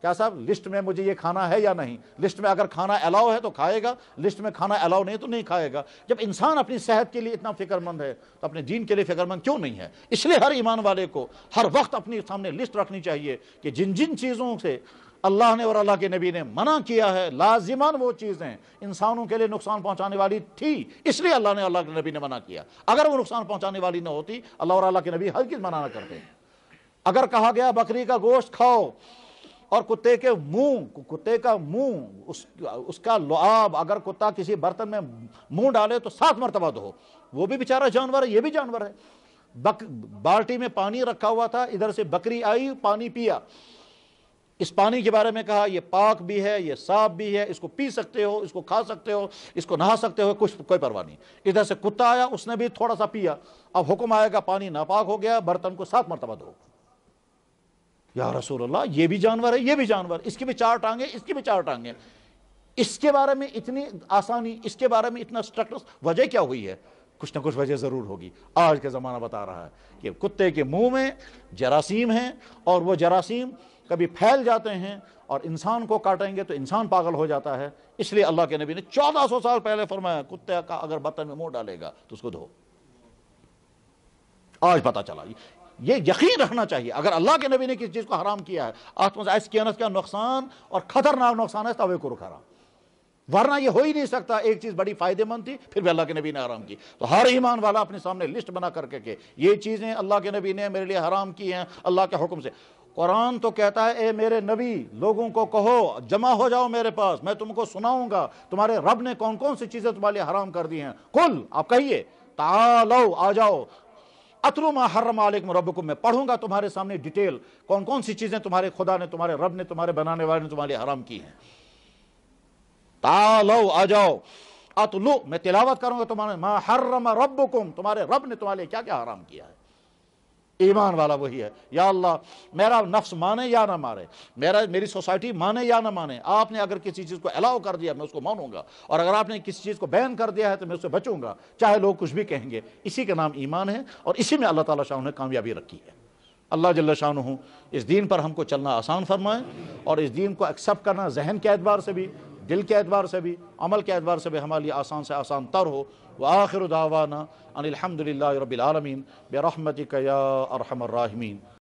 کیا صاحب لسٹ میں مجھے یہ کھانا ہے یا نہیں, لسٹ میں اگر کھانا الاؤ ہے تو کھائے گا, لسٹ میں کھانا الاؤ نہیں تو نہیں کھائے گا. جب انسان اپنی صحت کے لیے اتنا فکر مند ہے تو اپنے دین کے لیے فکر مند کیوں نہیں ہے؟ اس لیے ہر ایمان والے کو ہر وقت اپنی سامنے لسٹ رکھنی چاہیے کہ جن جن چیزوں سے اللہ نے اور اللہ کے نبی نے منع کیا ہے لازمان وہ چیزیں انسانوں کے لیے نقصان پہنچانے والی تھی, اس لیے اللہ نے اللہ کے نبی نے منع کیا. اگر وہ نقصان پہنچانے والی نہ ہوتی اللہ اور اللہ کے نبی ہرگز منع نہ کرتے. اگر کہا گیا بکری کا گوشت کھاؤ اور کتے کا منہ اس کا لعاب اگر کتا کسی برتن میں منہ ڈالے تو 7 مرتبہ دھو, وہ بھی بیچارہ جانور ہے یہ بھی جانور ہے. بالٹی میں پانی رکھا ہوا تھا, ادھر سے بکری آئی پانی پیا, اس پانی کے بارے میں کہا یہ پاک بھی ہے یہ صاف بھی ہے, اس کو پی سکتے ہو, اس کو کھا سکتے ہو, اس کو نہا سکتے ہو, کچھ کوئی پرواہ نہیں. ادھر سے کتا آیا اس نے بھی تھوڑا سا پیا, اب حکم آئے گا پانی ناپاک ہو گیا, برتن کو 7 مرتبہ دھو. یا رسول اللہ یہ بھی جانور ہے یہ بھی جانور, اس کی بھی 4 ٹانگیں اس کی بھی 4 ٹانگیں, اس کے بارے میں اتنی آسانی, اس کے بارے میں اتنا سٹرکٹر, وجہ کیا ہوئی ہے؟ کچھ نہ کچھ وجہ ضرور ہوگی. آج کا زمانہ بتا رہا ہے کہ کتے کے منہ میں جراثیم ہیں, اور وہ جراثیم کبھی پھیل جاتے ہیں اور انسان کو کاٹیں گے تو انسان پاگل ہو جاتا ہے. اس لیے اللہ کے نبی نے 1400 سال پہلے فرمایا کتے کا اگر برتن میں منہ ڈالے گا تو اس کو دھو. آج پتا چلا, یہ یقین رکھنا چاہیے اگر اللہ کے نبی نے کسی چیز کو حرام کیا ہے, آتما ایس کا نقصان اور خطرناک نقصان ہے توے کو حرام. ورنہ یہ ہو ہی نہیں سکتا. ایک چیز بڑی فائدے مند تھی پھر بھی اللہ کے نبی نے حرام کی. تو ہر ایمان والا اپنے سامنے لسٹ بنا کر کے کہ یہ چیزیں اللہ کے نبی نے میرے لیے حرام کی ہیں اللہ کے حکم سے. قرآن تو کہتا ہے اے میرے نبی لوگوں کو کہو جمع ہو جاؤ میرے پاس, میں تم کو سناؤں گا تمہارے رب نے کون کون سی چیزیں تمہارے لیے حرام کر دی ہیں. قل, آپ کہیے, تعالو, آ جاؤ, اتلو ما حرم علیکم ربکم, میں پڑھوں گا تمہارے سامنے ڈیٹیل کون کون سی چیزیں تمہارے خدا نے, تمہارے رب نے, تمہارے بنانے والے نے تمہارے لیے حرام کی ہیں. تعالو, آ جاؤ, اتلو, میں تلاوت کروں گا تمہارے ما حرم ربکم, تمہارے رب نے تمہارے لیے کیا کیا حرام کیا ہے. ایمان والا وہی ہے, یا اللہ میرا نفس مانے یا نہ مانے, میری سوسائٹی مانے یا نہ مانے, آپ نے اگر کسی چیز کو الاؤ کر دیا میں اس کو مانوں گا, اور اگر آپ نے کسی چیز کو بین کر دیا ہے تو میں اس سے بچوں گا چاہے لوگ کچھ بھی کہیں گے. اسی کا نام ایمان ہے, اور اسی میں اللہ تعالیٰ شاہ نے کامیابی رکھی ہے. اللہ جل شانہ اس دین پر ہم کو چلنا آسان فرمائے, اور اس دین کو ایکسیپٹ کرنا ذہن کے اعتبار سے بھی, دل کے اعتبار سے بھی, عمل کے اعتبار سے بھی ہمارے لیے آسان سے آسان تر ہو. وآخر دعوانا ان الحمد للہ رب العالمین برحمتک یا ارحم الراحمین.